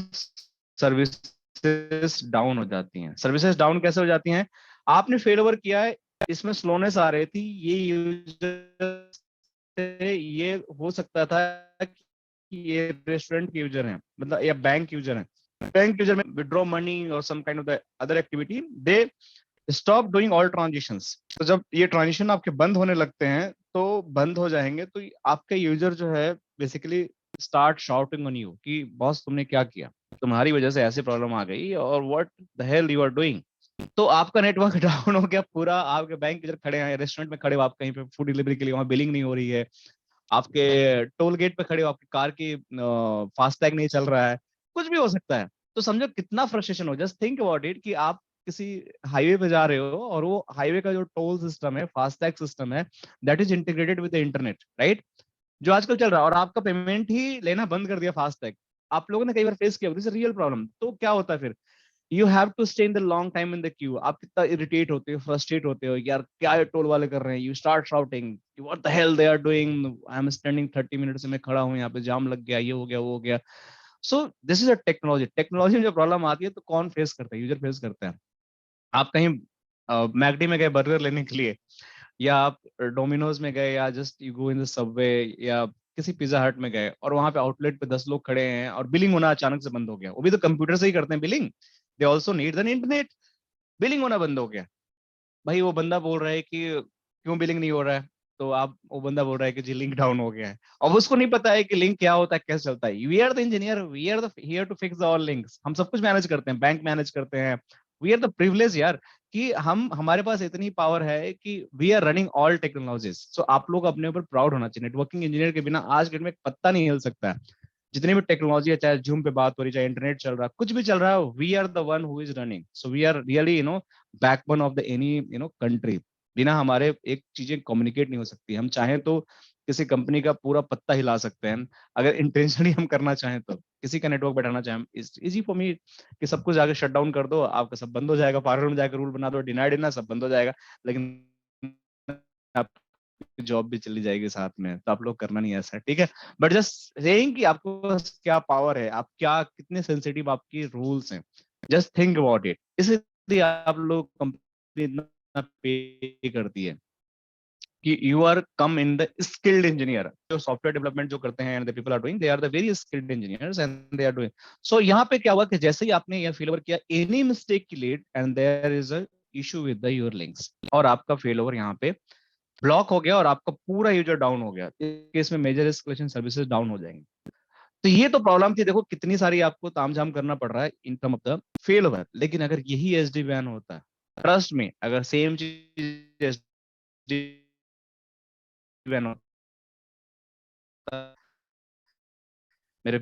सर्विसेज डाउन हो जाती हैं। सर्विसेज डाउन कैसे हो जाती हैं, आपने फेल ओवर किया है, इसमें स्लोनेस आ रही थी, ये यूजर से ये हो सकता था कि ये रेस्टोरेंट के यूजर हैं, मतलब या बैंक यूजर हैं, बैंक यूजर में विड्रॉ मनी और some kind of the other activity, they stop doing all transitions. तो जब ये ट्रांजिशन आपके बंद होने लगते हैं, तो बंद हो जाएंगे, तो आपके यूजर जो है basically start shouting on you कि बॉस तुमने क्या किया, तुम्हारी वजह से ऐसी प्रॉब्लम आ गई, और what the hell you are doing. तो आपका नेटवर्क डाउन हो गया पूरा, आपके बैंक यूजर खड़े हैं रेस्टोरेंट में, खड़े हो आप कहीं पे फूड डिलीवरी के लिए, वहां बिलिंग नहीं हो रही है, आपके टोल गेट पे खड़े हो, आपकी कार की फास्टैग नहीं चल रहा है, कुछ भी हो सकता है। तो समझो कितना फ्रस्ट्रेशन हो। जस्ट थिंक अबाउट इट कि आप किसी हाईवे पे जा रहे हो, और वो हाईवे का जो टोल सिस्टम है, फास्टैग सिस्टम है, that is integrated with the internet, right, जो आजकल चल रहा है, और आपका पेमेंट ही लेना बंद कर दिया फास्टैग। आप लोगों ने कई बार फेस किया, दिस इज रियल प्रॉब्लम। तो क्या होता है फिर, you have to stay in the long time in the queue. आप कितना इरिटेट होते हो, फ्रस्ट्रेट होते हो, यार क्या ये टोल वाले कर रहे हैं, you start shouting what the hell they are doing, I am standing 30 minute से मैं खड़ा हूँ यहाँ पे, जाम लग गया, ये हो गया, वो हो गया। सो this is a technology. Technology में जो प्रॉब्लम आती है तो कौन फेस करता है? यूजर फेस करता है। आप कहीं मैकडी में गए बर्गर लेने के लिए, या आप डोमिनोज में गए, या just you go in the Subway, या किसी पिज्जा हट में गए, और वहां पे आउटलेट पे 10 लोग खड़े हैं और बिलिंग होना अचानक से बंद हो गया। वो भी तो कंप्यूटर से ही करते हैं billing, they also need the internet. Billing होना बंद हो गया। भाई वो बंदा बोल रहा है कि क्यों बिलिंग नहीं हो रहा है, तो आप, वो बंदा बोल रहा है कि जी लिंक डाउन हो गया है। अब उसको नहीं पता है कि लिंक क्या होता है, कैसे चलता है। We are the engineer, we are the here to fix the all links. हम सब कुछ मैनेज करते हैं, बैंक मैनेज करते हैं। वी आर द प्रिविलेज यार, कि हम, हमारे पास इतनी पावर है कि we are running all technologies. So आप लोग अपने ऊपर प्राउड होना चाहिए। नेटवर्किंग इंजीनियर के बिना आज के डेट में एक पत्ता नहीं हिल सकता है। जितनी भी टेक्नोलॉजी है, चाहे जूम पे बात हो रही, चाहे इंटरनेट चल रहा, कुछ भी चल रहा है, we are the one who is running. So we are really backbone of the any country. बिना हमारे एक चीजें कम्युनिकेट नहीं हो सकती। हम चाहें तो किसी कंपनी का पूरा पत्ता हिला सकते हैं, अगर इंटेंशनली हम करना चाहें तो। किसी का नेटवर्क बैठाना चाहें, इट्स इजी फॉर मी कि सब कुछ आगे शट डाउन कर दो, आपका सब बंद हो जाएगा, फॉरवर्ड में जाकर रूल बना दो, डिनाइड ना, सब बंद हो जाएगा। लेकिन आपकी जॉब भी चली जाएगी साथ में, तो आप लोग करना नहीं है ऐसा, ठीक है। बट जस्ट सेइंग कि आपको पास क्या पावर है, आप क्या, कितने सेंसिटिव आपकी रूल्स हैं, जस्ट थिंक अबाउट इट। इसलिए आप लोग कंपनी इतना पे करती है कि you are come in the skilled engineer. जो सॉफ्टवेयर डेवलपमेंट जो करते हैं, and the people are doing, they are the very skilled engineers and they are doing. So यहाँ पे क्या हुआ कि जैसे ही आपने यह फेल ओवर किया, एनी मिस्टेक की late and there is a issue with the your links, और आपका फेल ओवर यहाँ पे ब्लॉक हो गया, और आपका पूरा यूजर डाउन हो गया। इस केस में मेजर एस्केलेशन सर्विसेज डाउन हो जाएंगी। तो ये तो प्रॉब्लम थी। देखो कितनी सारी आपको तामझाम करना पड़ रहा है इन term of the fail over. लेकिन अगर यही एसडी बैन होता है, ट्रस्ट में, अगर सेम चीज एसडी बैन होता, मेरे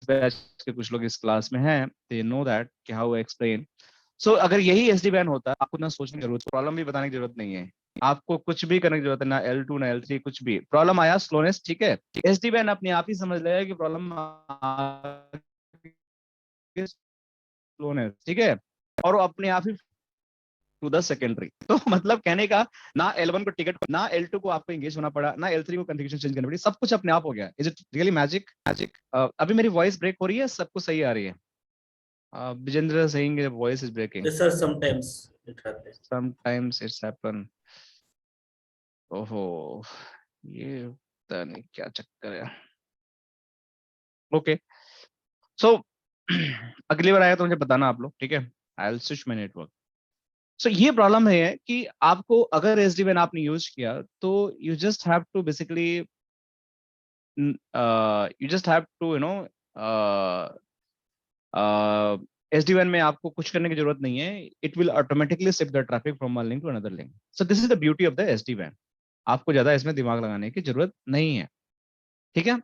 बैच के कुछ लोग इस क्लास में हैं, दे नो दैट कि हाउ एक्सप्लेन। सो अगर यही एसडी बैन होता है, आपको ना सोचने की जरूरत, प्रॉब्लम भी बताने की जरूरत नहीं है, आपको कुछ भी करने की जरूरत है ना, L2 ना L3, कुछ भी प्रॉब्लम आया, स्लोनेस, ठीक है, एसडी बैन अपने आप ही समझ लेगा कि प्रॉब्लम स्लोनेस, ठीक है, और वो अपने आप ही टू द सेकेंडरी। तो मतलब कहने का, ना L1 को टिकट, ना L2 को आपको एंगेज होना पड़ा, ना L3 को कॉन्फ़िगरेशन चेंज करनी पड़ी, सब कुछ अपने आप हो गया। Is it really magic? Magic. अभी मेरी वॉइस ब्रेक हो रही है, सब कुछ सही आ रही है? Vijendra saying voice is breaking. Yes, sir. Sometimes it happens. Sometimes it's happen. ओहो, ये पता नहीं क्या चक्कर है। ओके, सो अगली बार आया तो मुझे बताना आप लोग, ठीक है। I will switch my network. So ये प्रॉब्लम है कि आपको अगर एसडी वैन आपने यूज किया, तो you just have to basically, you just have to SD वैन में आपको कुछ करने की जरूरत नहीं है। It will automatically shift the traffic from one link to another link. So this is the beauty of the SD वैन। आपको ज्यादा इसमें दिमाग लगाने की जरूरत नहीं है, ठीक है।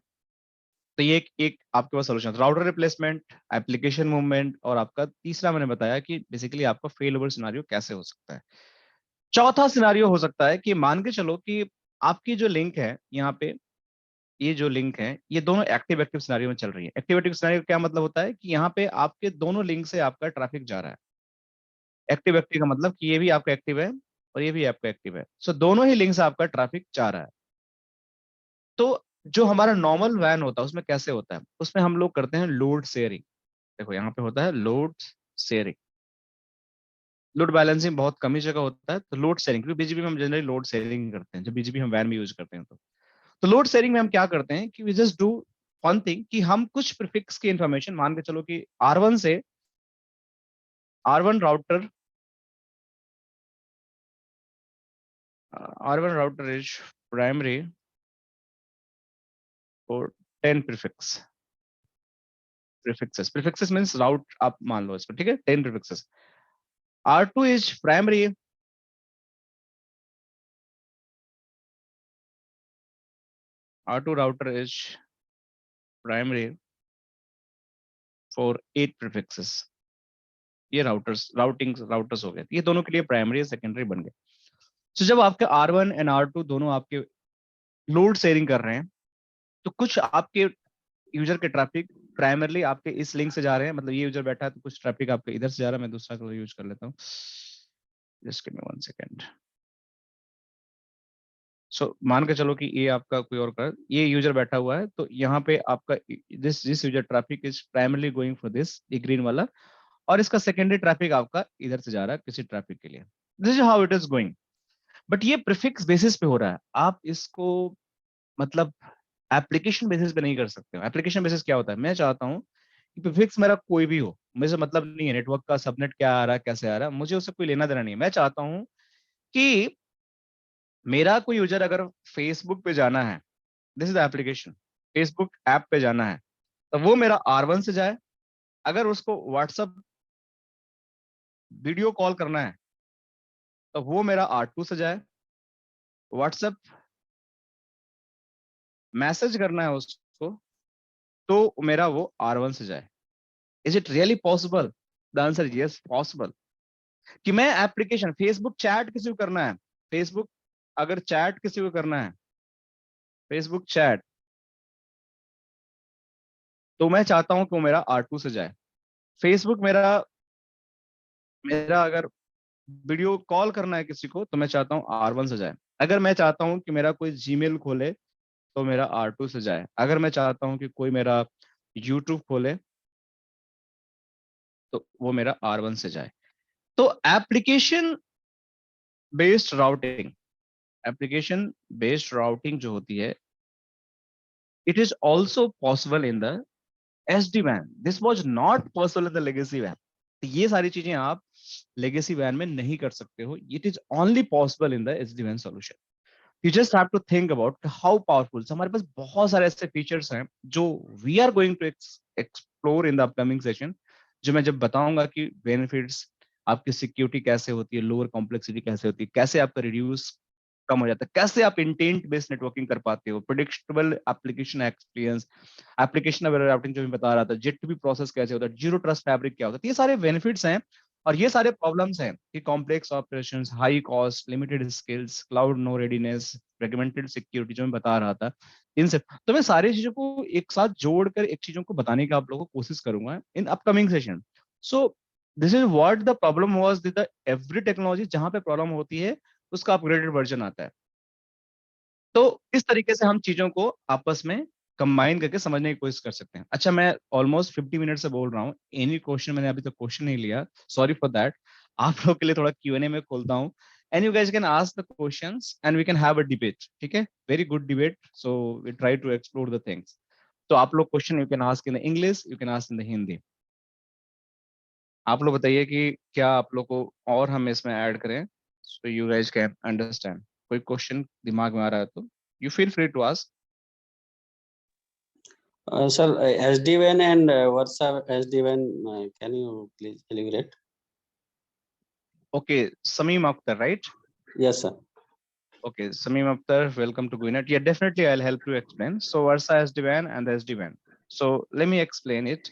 तो ये एक आपके पास solution, router replacement, application movement, और आपका तीसरा मैंने बताया कि बेसिकली आपका फेल ओवर सिनारियो कैसे हो सकता है। चौथा सिनारियो हो सकता है कि मान के चलो कि आपकी जो लिंक है यहाँ पे, ये जो लिंक है, ये दोनों एक्टिव एक्टिव सिनारियो में चल रही है। एक्टिव एक्टिव सिनारियो क्या मतलब होता है कि यहाँ पे आपके दोनों लिंक से आपका ट्रैफिक जा रहा है। एक्टिव एक्टिव का मतलब कि ये भी आपका एक्टिव है और ये भी आपका एक्टिव है, सो दोनों ही लिंक से आपका ट्रैफिक जा रहा है। तो जो हमारा नॉर्मल वैन होता है उसमें कैसे होता है, उसमें हम लोग करते हैं लोड शेयरिंग। देखो यहाँ पे होता है लोड शेयरिंग। लोड बैलेंसिंग बहुत कम ही जगह होता है, तो लोड शेयरिंग, क्योंकि बीजीपी में हम जनरली लोड शेयरिंग करते हैं, जब बीजीपी हम वैन में यूज करते हैं। तो लोड शेयरिंग में हम क्या करते हैं कि we just do one thing, कि हम कुछ प्रीफिक्स की इंफॉर्मेशन, मान के चलो कि R1 से R1 router, R1 router is primary for 10 prefix. Prefixes means route, आप मान लो इसको, ठीक है, 10 prefixes. R2 is primary, R2 router is primary for 8 prefixes। ये राउटर्स हो गए, ये दोनों के लिए प्राइमरी सेकेंडरी बन गए। तो जब आपके R1 एंड R2 दोनों आपके लोड शेयरिंग कर रहे हैं, तो कुछ आपके यूजर के ट्रैफिक प्राइमरली आपके इस लिंक से जा रहे हैं, मतलब ये यूजर बैठा है तो कुछ ट्रैफिक आपके इधर से जा रहा है। मैं दूसरा कलर यूज कर लेता हूँ, जस्ट गिव मी 1 सेकेंड। सो मान के चलो कि ये आपका कोई और कर, ये यूजर बैठा हुआ है, तो यहाँ पे आपका this user traffic is primarily going for this, ये ग्रीन वाला, और इसका सेकेंडरी ट्रैफिक आपका इधर से जा रहा है किसी ट्रैफिक के लिए। This is how it is going. But ये प्रीफिक्स बेसिस पे हो रहा है, आप इसको मतलब एप्लीकेशन बेसिस पे नहीं कर सकते हो। एप्लीकेशन बेसिस क्या होता है, मैं चाहता हूँ कि प्रीफिक्स मेरा कोई भी हो, मुझे मतलब नहीं है नेटवर्क का सबनेट क्या आ रहा है कैसे आ रहा है, मुझे उससे कोई लेना देना नहीं है। मैं चाहता हूँ कि मेरा कोई यूजर अगर फेसबुक पे जाना है, this is the application, Facebook app पे जाना है, तो वो मेरा R1 से जाए। अगर उसको व्हाट्सअप वीडियो कॉल करना है तो वो मेरा R2 से जाए। व्हाट्सएप मैसेज करना है उसको तो मेरा वो R1 से जाए। Is it really possible? The answer is yes, possible. कि मैं एप्लीकेशन फेसबुक चैट किसी को करना है, फेसबुक अगर चैट किसी को करना है, फेसबुक चैट, तो मैं चाहता हूं कि वो मेरा R2 से जाए। फेसबुक मेरा मेरा अगर वीडियो कॉल करना है किसी को तो मैं चाहता हूँ R1 से जाए। अगर मैं चाहता हूँ कि मेरा कोई जीमेल खोले तो मेरा R2 से जाए। अगर मैं चाहता हूँ कि कोई मेरा यूट्यूब खोले तो वो मेरा R1 से जाए। तो application based routing, application based routing जो होती है, it is also possible in the SD-WAN। This was not possible in the legacy वैन। ये सारी चीजें आप लेगेसी वैन में नहीं कर सकते हो, it is only possible in the SD-WAN solution. You just have to think about how powerful. हमारे पास बहुत सारे ऐसे फीचर्स हैं जो we are going to explore in the upcoming session, जो मैं जब बताऊंगा कि बेनिफिट्स, आपकी सिक्योरिटी कैसे होती है, लोअर कॉम्प्लेक्सिटी कैसे होती है, कैसे आपका रिड्यूस कम हो जाता है, कैसे आप इंटेंट बेस्ड नेटवर्किंग कर पाते हो, predictable application experience, application aware routing जो मैं बता रहा था, जिट प्रोसेस कैसे होता है, जीरो ट्रस्ट फैब्रिक क्या होता है, ये सारे बेनिफिट्स हैं। और ये सारे प्रॉब्लम्स हैं कि complex operations, high cost, limited skills, cloud no readiness, fragmented security जो मैं बता रहा था, इन सब, तो मैं सारी चीजों को एक साथ जोड़कर एक चीजों को बताने का आप लोगों को कोशिश करूंगा in upcoming session. So this is what the problem was with the every technology, जहां पे प्रॉब्लम होती है उसका अपग्रेडेड वर्जन आता है। तो इस तरीके से हम चीजों को आपस में कंबाइन करके समझने की कोशिश कर सकते हैं। अच्छा, मैं ऑलमोस्ट 50 मिनट से बोल रहा हूँ, एनी क्वेश्चन मैंने अभी तक क्वेश्चन नहीं लिया, सॉरी फॉर दैट। आप लोग के लिए थोड़ा Q&A में खोलता हूँ, and you guys can ask the questions and we can have a debate, ठीक है? Very good debate, so we try to explore the things. तो आप लोग question you can ask in the English, you can ask in the Hindi. आप लोग बताइए कि क्या आप लोग को और हम इसमें ऐड करें, so you guys can understand. कोई क्वेश्चन दिमाग में आ रहा है तो you feel free to ask. Sir, SD-WAN and what's up SD-WAN? Can you please elaborate? Okay, Sameem Akhtar, right? Yes, sir. Okay, Sameem Akhtar, welcome to Gwinnett. Yeah, definitely I'll help you explain. So Versa SD-WAN and the SD-WAN. So let me explain it.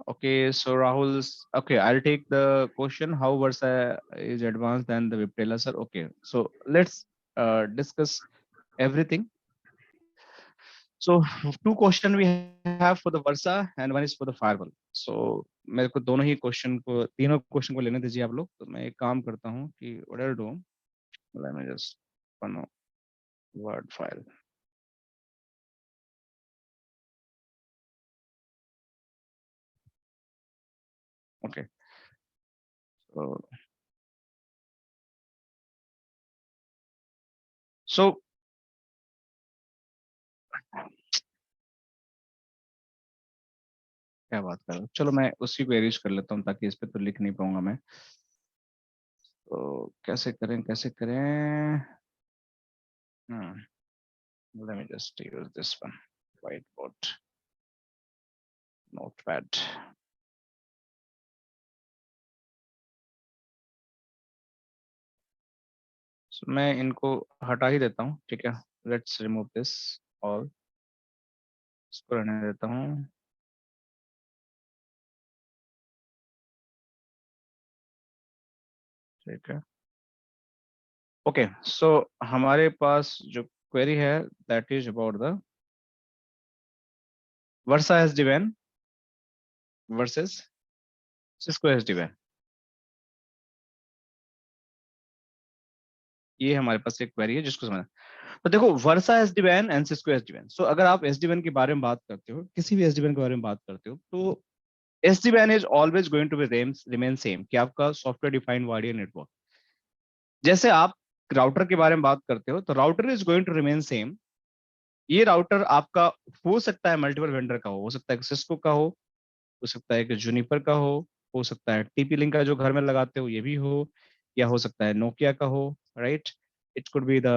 Okay, so Rahul's, okay, I'll take the question, how Versa is advanced than the Viptela, sir. Okay, so let's discuss everything. So two question we have for the Versa and one is for the firewall. So मेरे को दोनों ही question को, तीनों question को लेने दीजिए आप लोग। तो मैं एक काम करता हूँ कि what I'll do, let me just open a Word file. Okay, so क्या बात कर रहा हूँ, चलो मैं उसी को एरेंज कर लेता हूँ ताकि इस पे तो लिख नहीं पाऊंगा मैं। तो कैसे करें कैसे करें, let me just use this one, whiteboard, notepad. So मैं इनको हटा ही देता हूँ, ठीक है? Let's remove this all, इसको रहने देता हूँ। ठीक है, ओके। सो हमारे पास जो query है that is about the Versa SD-WAN versus Cisco SD-WAN. ये हमारे पास एक क्वेरी है जिसको समझना। तो देखो वर्सा SD-WAN एंड सिस्को SD-WAN। सो अगर आप SD-WAN के बारे में बात करते हो, किसी भी SD-WAN के बारे में बात करते हो, तो SD-WAN is always going to be remain same, कि आपका सॉफ्टवेयर डिफाइंड वायरलेस नेटवर्क। जैसे आप राउटर के बारे में बात करते हो, तो router is going to remain same. ये राउटर आपका हो सकता है मल्टीपल वेंडर का हो सकता है सिस्को का हो सकता है कि जूनिपर का हो सकता है टीपी लिंक का जो घर में लगाते हो ये भी हो, या हो सकता है नोकिया का हो, right. It could be the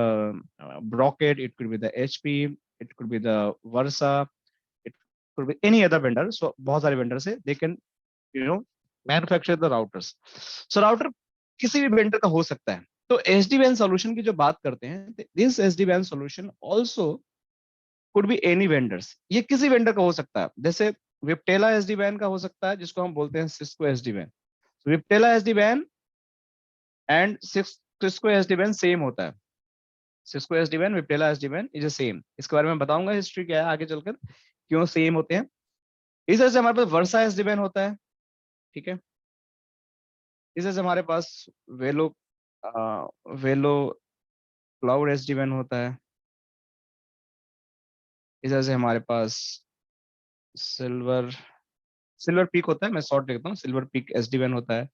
Brocade, इट कुड बी द HP, it could be the Versa, it could be any other vendor. So बहुत सारे वेंडर से they can manufacture the routers. So router किसी भी वेंडर का हो सकता है। तो SD-WAN सॉल्यूशन की जो बात करते हैं, this SD-WAN solution also could be any vendors. ये किसी वेंडर का हो सकता है। जैसे विप्टेला SD-WAN का हो सकता है, जिसको हम बोलते हैं Cisco SD-WAN। विप्टेला SD-WAN and Cisco SD-WAN same होता है। Cisco SD-WAN, विप्टेला SD-WAN is same. इसके बारे में बताऊंगा हिस्ट्री क्या है आगे चलकर, क्यों सेम होते हैं। इस तरह से हमारे पास वर्सा SD-WAN होता है, ठीक है। इस तरह से हमारे पास वेलो वेलो क्लाउड SD-WAN होता है। इस तरह से हमारे पास सिल्वर सिल्वर पीक होता है, मैं शॉर्ट लिखता हूँ, सिल्वर पीक SD-WAN होता है,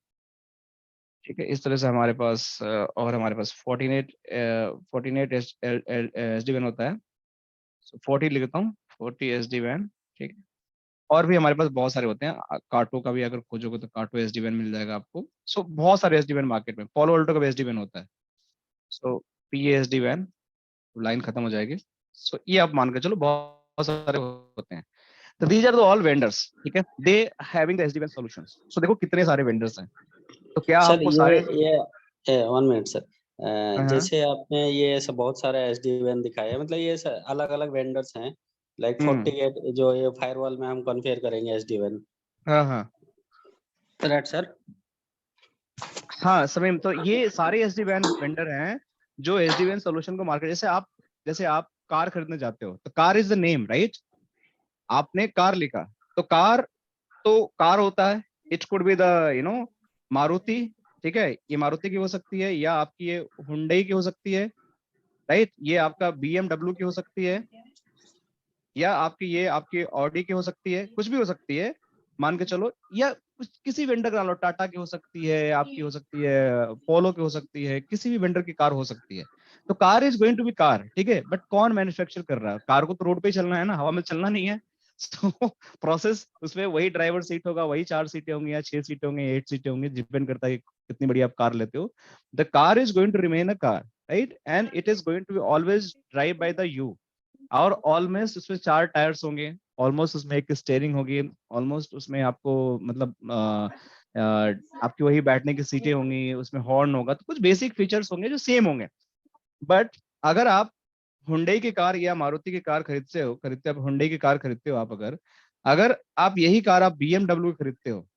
ठीक है। इस तरह से हमारे पास और हमारे पास 48 SD-WAN होता है। So 40 लिखता हूँ, 40 SD-WAN, ठीक है। और भी हमारे पास बहुत सारे होते हैं। काटो का भी अगर खोजोगे तो काटो SD-WAN मिल जाएगा आपको। सो बहुत सारे SD-WAN मार्केट में, पोलो अल्टो का भी SD-WAN होता है। सो PA SD-WAN, लाइन खत्म हो जाएगी। सो ये आप मान के चलो बहुत सारे होते हैं। तो these are the all vendors, ठीक है, they having the SD-WAN solutions. So देखो कितने सारे वेंडर्स हैं। तो क्या सर आपको सारे ये 1 मिनट सर। हाँ, जैसे आपने ये सब बहुत सारे SD-WAN दिखाया है, मतलब ये अलग अलग वेंडर्स हैं, लाइक हम्म 48 जो ये फायरवॉल में हम कॉन्फ़िगर करेंगे SD-WAN, हाँ हाँ राइट सर? हाँ समीम, तो ये सारे SD-WAN वेंडर हैं जो SD-WAN सॉल्यूशन को मार्केट। जैसे आप कार खरीदने जाते हो, तो car is the name, right. आपने कार लिखा, तो कार होता है। It could be the Maruti, ठीक है, ये मारुति की हो सकती है, या आपकी ये हुंडई की हो सकती है, राइट। ये आपका BMW की हो सकती है, या आपकी ऑडी की हो सकती है, कुछ भी हो सकती है मान के चलो। या किसी वेंडर का लो, टाटा की हो सकती है, आपकी हो सकती है, पोलो की हो सकती है, किसी भी वेंडर की कार हो सकती है। तो car is going to be car, ठीक है। बट कौन मैन्युफैक्चर कर रहा है कार को? तो रोड पे ही चलना है ना, हवा में चलना नहीं है। तो प्रोसेस उसमें वही ड्राइवर सीट होगा, वही 4 सीटें होंगी या 6 सीटें होंगी, 8 सीटें होंगी, डिपेंड करता है कि कितनी बड़ी आप कार लेते हो। The car is going to remain a car, right, and it is going to be always drive by the you. और ऑलमोस्ट उसमें 4 टायर्स होंगे, ऑलमोस्ट उसमें एक स्टेयरिंग होगी, ऑलमोस्ट उसमें आपको मतलब आपकी वही बैठने की सीटें होंगी, उसमें हॉर्न होगा। तो कुछ बेसिक फीचर्स होंगे जो सेम होंगे। बट अगर आप हुंडई की कार या मारुति की कार खरीदते आप हुंडई की कार खरीदते हो, आप अगर अगर आप यही कार आप BMW खरीदते हो,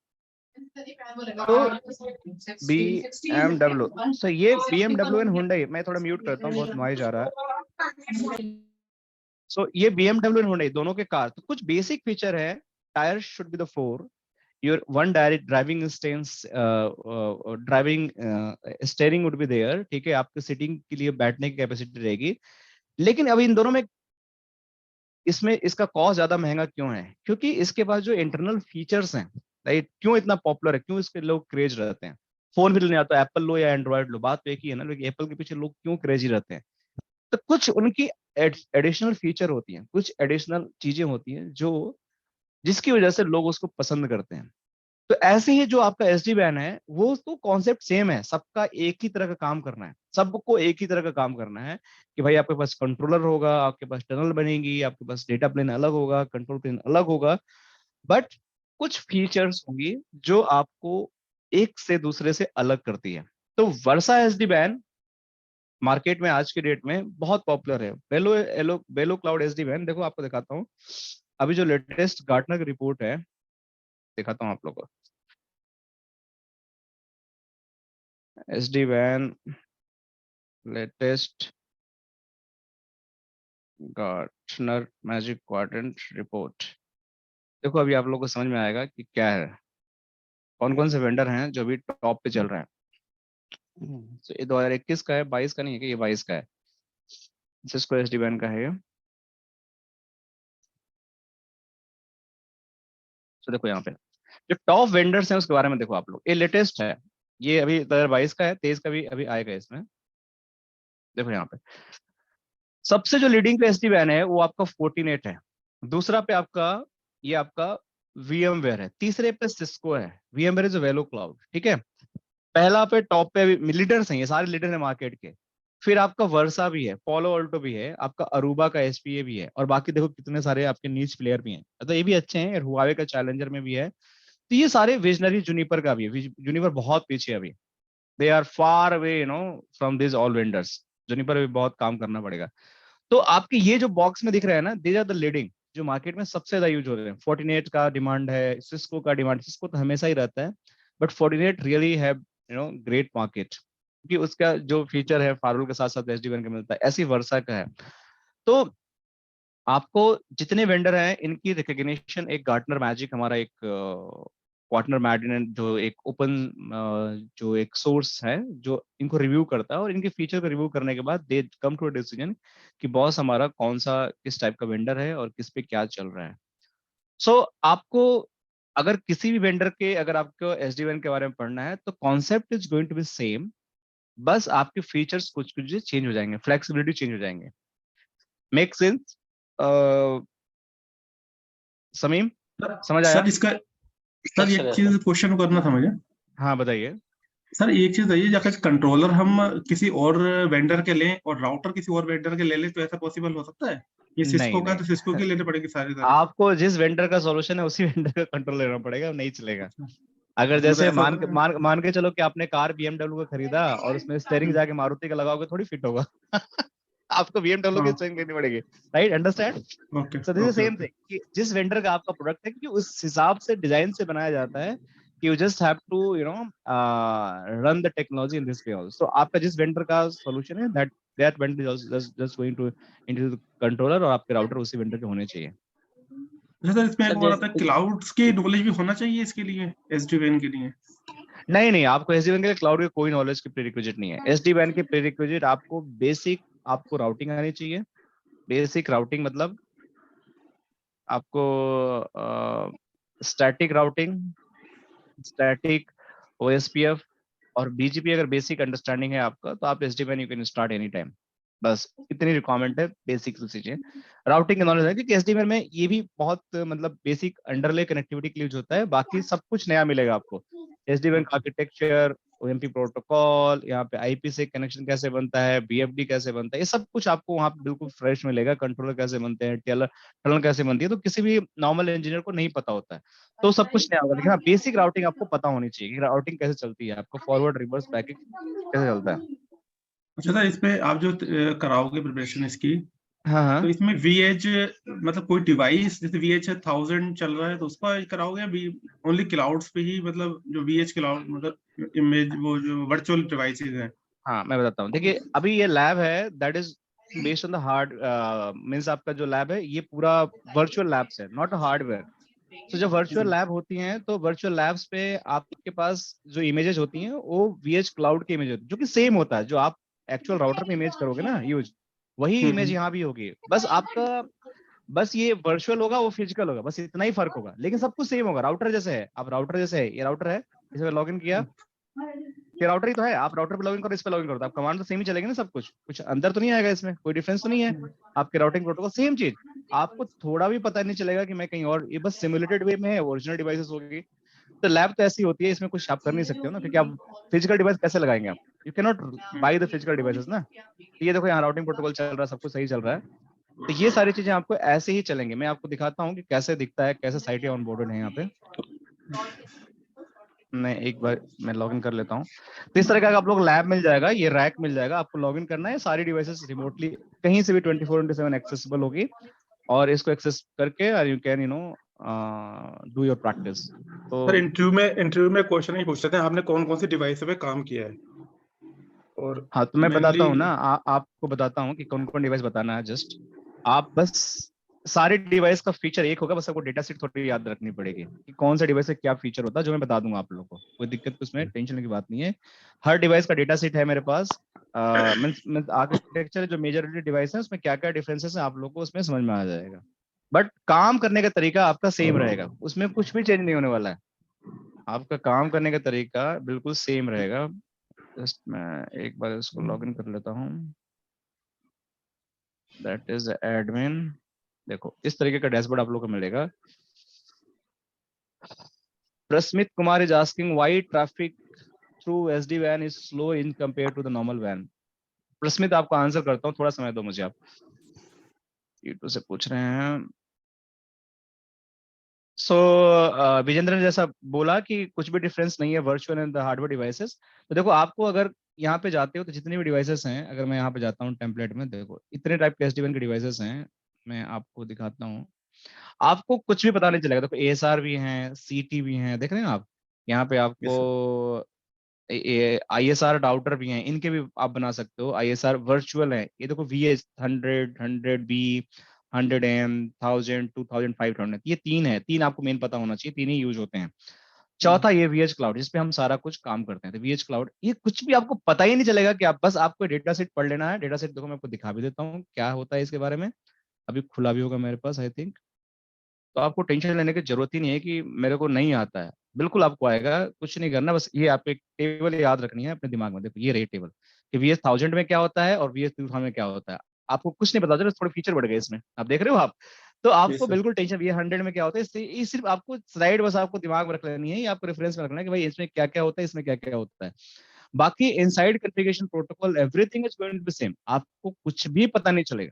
तो BMW, सो ये BMW एंड हुंडई, मैं थोड़ा म्यूट करता हूँ, बहुत नॉइज आ रहा है। सो ये BMW एंड हुंडई दोनों के कार, तो कुछ बेसिक फीचर है। Tyre should be the 4, your one direct driving stance, driving steering would be there, ठीक है। आपके सीटिंग के लिए बैठने की कैपेसिटी रहेगी। लेकिन अभी इन दोनों में इसमें इसका कॉस्ट ज्यादा महंगा क्यों है? क्योंकि इसके पास जो इंटरनल फीचर्स हैं, राइट, क्यों इतना पॉपुलर है, क्यों इसके लोग क्रेज रहते हैं। फोन भी लेने आता है, एप्पल लो या एंड्रॉइड लो, बात तो एक ही है ना, लेकिन एप्पल के पीछे लोग क्यों क्रेजी रहते हैं? तो कुछ उनकी एडिशनल फीचर होती हैं, कुछ एडिशनल चीजें होती हैं जो जिसकी वजह से लोग उसको पसंद करते हैं। तो ऐसे ही जो आपका SD-WAN है, वो तो कॉन्सेप्ट सेम है, सबका एक ही तरह का काम करना है, सबको एक ही तरह का काम करना है। कि भाई आपके पास कंट्रोलर होगा, आपके पास टनल बनेगी, आपके पास डेटा प्लेन अलग होगा, कंट्रोल प्लेन अलग होगा। बट कुछ फीचर्स होंगी जो आपको एक से दूसरे से अलग करती है। तो वर्सा SD-WAN मार्केट में आज के डेट में बहुत पॉपुलर है। बेलो क्लाउड SD-WAN, देखो आपको दिखाता हूँ। अभी जो लेटेस्ट गार्टनर की रिपोर्ट है, दिखाता हूँ आप लोगों को। SD-WAN latest Gartner magic quadrant report. देखो अभी आप लोगों को समझ में आएगा कि क्या है, कौन कौन से वेंडर हैं जो अभी टॉप पे चल रहे हैं। तो ये 2021 का है, 22 का नहीं है कि ये 22 का है। सिस्को एसडी वैन का है ये। तो देखो यहाँ पे जो टॉप वेंडर्स हैं उसके बारे में देखो आप लोग, ये लेटेस्ट है, ये अभी 2022 का है, 23 का भी अभी आएगा इसमें। देखो यहाँ पे सबसे जो लीडिंग पे एसडी वैन है वो आपका 14.8 है, दूसरा पे आपका ये आपका VMware है, तीसरे पे सिस्को है, VMware इज वेलो क्लाउड, ठीक है। पहला पे टॉप पे लीडर्स हैं, ये सारे लीडर हैं मार्केट के। फिर आपका वर्सा भी है, पोलो अल्टो भी है, आपका अरूबा का SPA भी है, और बाकी देखो कितने सारे आपके नीच प्लेयर भी हैं, तो ये भी अच्छे हैं, हुआवे का चैलेंजर में भी है। तो ये सारे विजनरी, जूनिपर का भी है, जूनिपर बहुत पीछे है अभी, they are far away from this all vendors, Juniper भी बहुत काम करना पड़ेगा। तो आपके ये जो बॉक्स में दिख रहा है ना, दीज आर द लीडिंग जो मार्केट में सबसे ज्यादा यूज हो रहे हैं। 14.8 का डिमांड है, सिस्को का डिमांड, सिस्को तो हमेशा ही रहता है, but 14.8 really have great market, क्योंकि उसका जो फीचर है फारूल के साथ साथ SD-WAN का मिलता है, ऐसी वर्सा का है। तो आपको जितने वेंडर हैं इनकी रिकग्निशन, एक गार्टनर मैजिक हमारा एक पार्टनर मैडिन जो एक ओपन जो एक सोर्स है जो इनको रिव्यू करता है, और इनके फीचर को रिव्यू करने के बाद दे कम टू अ डिसीजन कि बॉस हमारा कौन सा किस टाइप का वेंडर है और किस पे क्या चल रहा है। सो आपको अगर किसी भी वेंडर के, अगर आपको SD-WAN के बारे में पढ़ना है तो concept is going to be same, बस आपके फीचर्स कुछ कुछ चेंज हो जाएंगे, फ्लेक्सिबिलिटी चेंज हो जाएंगे। मेक सेंस समीम, समझ आया? सर इसका सर Yes, एक sir. चीज क्वेश्चन करना था मुझे। हाँ बताइए। सर एक चीज है, अगर कंट्रोलर हम किसी और वेंडर के लें और राउटर किसी और वेंडर के ले लें तो ऐसा पॉसिबल हो सकता है? ये सिस्को नहीं का तो सिस्को नहीं की लेने पड़ेगी सारी सारी। आपको जिस वेंडर का सॉल्यूशन है उसी वेंडर का कंट्रोल लेना पड़ेगा, नहीं चलेगा। अगर मतलब जैसे ऐसा मान के चलो कि आपने कार BMW का खरीदा और उसमें स्टेयरिंग जाके मारुति का लगाओगे, थोड़ी फिट होगा। आपको BMW की स्टेयरिंग लेनी पड़ेगी, right? Understand? Okay so this is okay same okay thing कि जिस वेंडर का आपका प्रोडक्ट है, क्योंकि उस हिसाब से डिजाइन से बनाया जाता है कि you just have to run the technology in this way also. आपका जिस वेंडर का सॉल्यूशन है that vendor is just going to into the controller, और आपके राउटर उसी वेंडर के होने चाहिए। अच्छा सर, इसमें एक Sir, और आता है, क्लाउड्स की नॉलेज भी होना चाहिए इसके लिए, SD-WAN के लिए? नहीं आपको SD-WAN के लिए क्लाउड के कोई नॉलेज की प्रीरिक्विजिट नहीं है। SD-WAN की प्रीरिक्विजिट आपको बेसिक, आपको राउटिंग आनी चाहिए। बेसिक राउटिंग मतलब आपको स्टैटिक राउटिंग, स्टैटिक OSPF और BGP अगर बेसिक अंडरस्टैंडिंग है आपका तो आप SD-WAN you can start any time. बस इतनी रिक्वायरमेंट है, बेसिक चीजें। राउटिंग की नॉलेज है, क्योंकि SD-WAN में ये भी बहुत मतलब बेसिक अंडरले कनेक्टिविटी के लिए यूज होता है, बाकी सब कुछ नया मिलेगा आपको। SD-WAN का आर्किटेक्चर, OMP प्रोटोकॉल, यहाँ पे IP से कनेक्शन कैसे बनता है, BFD कैसे बनता है, ये सब कुछ आपको वहाँ पे बिल्कुल फ्रेश मिलेगा। कंट्रोलर कैसे बनते हैं, टनल कैसे बनती है, तो किसी भी नॉर्मल इंजीनियर को नहीं पता होता है, तो सब कुछ नया होगा। लेकिन हाँ, बेसिक राउटिंग आपको पता होनी चाहिए कि राउटिंग कैसे चलती है, आपको फॉरवर्ड रिवर्स बैक कैसे चलता है। अच्छा सर, इसमें आप जो कराओगे प्रिपरेशन इसकी, हाँ तो इसमें VH मतलब कोई डिवाइस जैसे VH 1000 चल रहा है तो उसका कराओगे, अभी ओनली क्लाउड्स पे ही, मतलब जो VH क्लाउड मतलब इमेज वो जो वर्चुअल डिवाइसेस हैं? हाँ मैं बताता हूँ, देखिए अभी ये लैब है that is based on the hard means आपका जो लैब है ये पूरा वर्चुअल लैब्स है, नॉट हार्डवेयर। तो जब वर्चुअल लैब होती हैं तो वर्चुअल लैब्स पे आपके पास जो इमेजेस होती हैं वो VH क्लाउड की इमेज होती है, जो कि सेम होता है जो आप एक्चुअल राउटर में इमेज करोगे ना यूज, वही इमेज यहाँ भी होगी। बस आपका, बस ये वर्चुअल होगा, वो फिजिकल होगा, बस इतना ही फर्क होगा, लेकिन सब कुछ सेम होगा। राउटर जैसे है, आप राउटर जैसे है, ये राउटर है, इसमें लॉगिन किया, ये राउटर ही तो है, आप राउटर पे लॉगिन करो, इस पे लॉगिन करो, तो आप कमांड तो सेम ही चलेगी ना, सब कुछ अंदर तो नहीं आएगा, इसमें कोई डिफरेंस तो नहीं है। आपके राउटिंग प्रोटोकॉल सेम चीज, आपको थोड़ा भी पता नहीं चलेगा कि मैं कहीं और, ये बस सिमुलेटेड वे में है, ओरिजिनल डिवाइसेस होगी। तो लैब तो ऐसी होती है, इसमें कुछ आप कर नहीं सकते हो ना, क्योंकि आप फिजिकल डिवाइस कैसे लगाएंगे आप, you can not by the physical devices ना। ये देखो यहाँ राउटिंग प्रोटोकॉल चल रहा है, सब कुछ सही चल रहा है, तो ये सारी चीजें आपको ऐसे ही चलेंगे। मैं आपको दिखाता हूँ कि कैसे दिखता है, कैसे साइटें ऑनबोर्डेड है यहाँ पे। मैं एक बार मैं लॉगिन कर लेता हूँ। तो इस तरह का आप लोग लैब मिल जाएगा, ये रैक मिल जाएगा, आपको लॉगिन करना है, सारी डिवाइसेस रिमोटली कहीं से भी 24/7 एक्सेसिबल होगी, और इसको एक्सेस करके you can do your practice. तो सर इंटरव्यू में क्वेश्चन ही पूछ रहे थे, आपने कौन कौन सी डिवाइस पे काम किया है? और हाँ तो मैं बताता मेनली हूँ ना, आपको बताता हूँ कि कौन कौन डिवाइस बताना है जस्ट। आप बस सारे डिवाइस का फीचर एक होगा, बस आपको डेटा सेट थोड़ी याद रखनी पड़ेगी कि कौन सा डिवाइस से क्या फीचर होता है, जो मैं बता दूंगा आप लोगों को। कोई दिक्कत उसमें टेंशन की बात नहीं है। हर डिवाइस का डेटा सेट है मेरे पास। मींस आर्किटेक्चर जो मेजॉरिटी डिवाइस है उसमें क्या क्या डिफरेंसेस है आप लोगों को उसमें समझ में आ जाएगा। बट काम करने का तरीका आपका सेम रहेगा, उसमें कुछ भी चेंज नहीं होने वाला है। आपका काम करने का तरीका बिल्कुल सेम रहेगा। जस्ट मैं एक बार इसको लॉग इन कर लेता हूँ। That is admin. देखो इस तरीके का डैशबोर्ड आप लोगों को मिलेगा। प्रस्मित Kumar is asking why traffic through SD वैन is slow in compare to the normal van. प्रस्मित आपको आंसर करता हूँ, थोड़ा समय दो मुझे। आप यूट्यूब से पूछ रहे हैं। सो विजेंद्र ने जैसा बोला कि कुछ भी डिफरेंस नहीं है virtual and the hardware devices. तो देखो आपको अगर यहाँ पे जाते हो तो जितने भी डिवाइसेस हैं, अगर मैं यहाँ पे जाता हूँ टेम्पलेट में, देखो इतने टाइप के एसडी वैन के डिवाइसेस हैं। मैं आपको दिखाता हूँ, आपको कुछ भी पता नहीं चलेगा। देखो एएसआर भी हैं, सीटी भी हैं, देख रहे हैं आप यहाँ पे। Yes, sir. आपको आईएसआर राउटर भी हैं, इनके भी आप बना सकते हो। आईएसआर वर्चुअल है, ये देखो VH 100 100B 100M 1000 2000 500, ये तीन है। तीन आपको मेन पता होना चाहिए, तीन ही यूज होते हैं। चौथा ये VH क्लाउड, जिसपे हम सारा कुछ काम करते हैं। तो VH क्लाउड ये कुछ भी आपको पता ही नहीं चलेगा कि आप बस आपको डेटा सेट पढ़ लेना है। डेटा सेट देखो मैं आपको दिखा भी देता हूँ क्या होता है इसके बारे में। अभी खुला भी होगा मेरे पास आई थिंक। तो आपको टेंशन लेने की जरूरत ही नहीं है कि मेरे को नहीं आता है, बिल्कुल आपको आएगा। कुछ नहीं करना, बस ये आपको एक टेबल याद रखनी है अपने दिमाग में। देखो ये रही टेबल कि VH 1000 में क्या होता है और VH 2000 में क्या होता है। आपको कुछ नहीं पता चला, थोड़े फीचर बढ़ गए इसमें, आप देख रहे हो आप। तो Yes, आपको sir. बिल्कुल टेंशन, VH 100 में क्या होता है, इससे ये सिर्फ आपको स्लाइड बस आपको दिमाग में रख लेनी है, ये आपको रेफरेंस में रखना है कि भाई इसमें क्या क्या होता है, इसमें क्या क्या होता है। बाकी inside configuration protocol everything is going to be same, आपको कुछ भी पता नहीं चलेगा।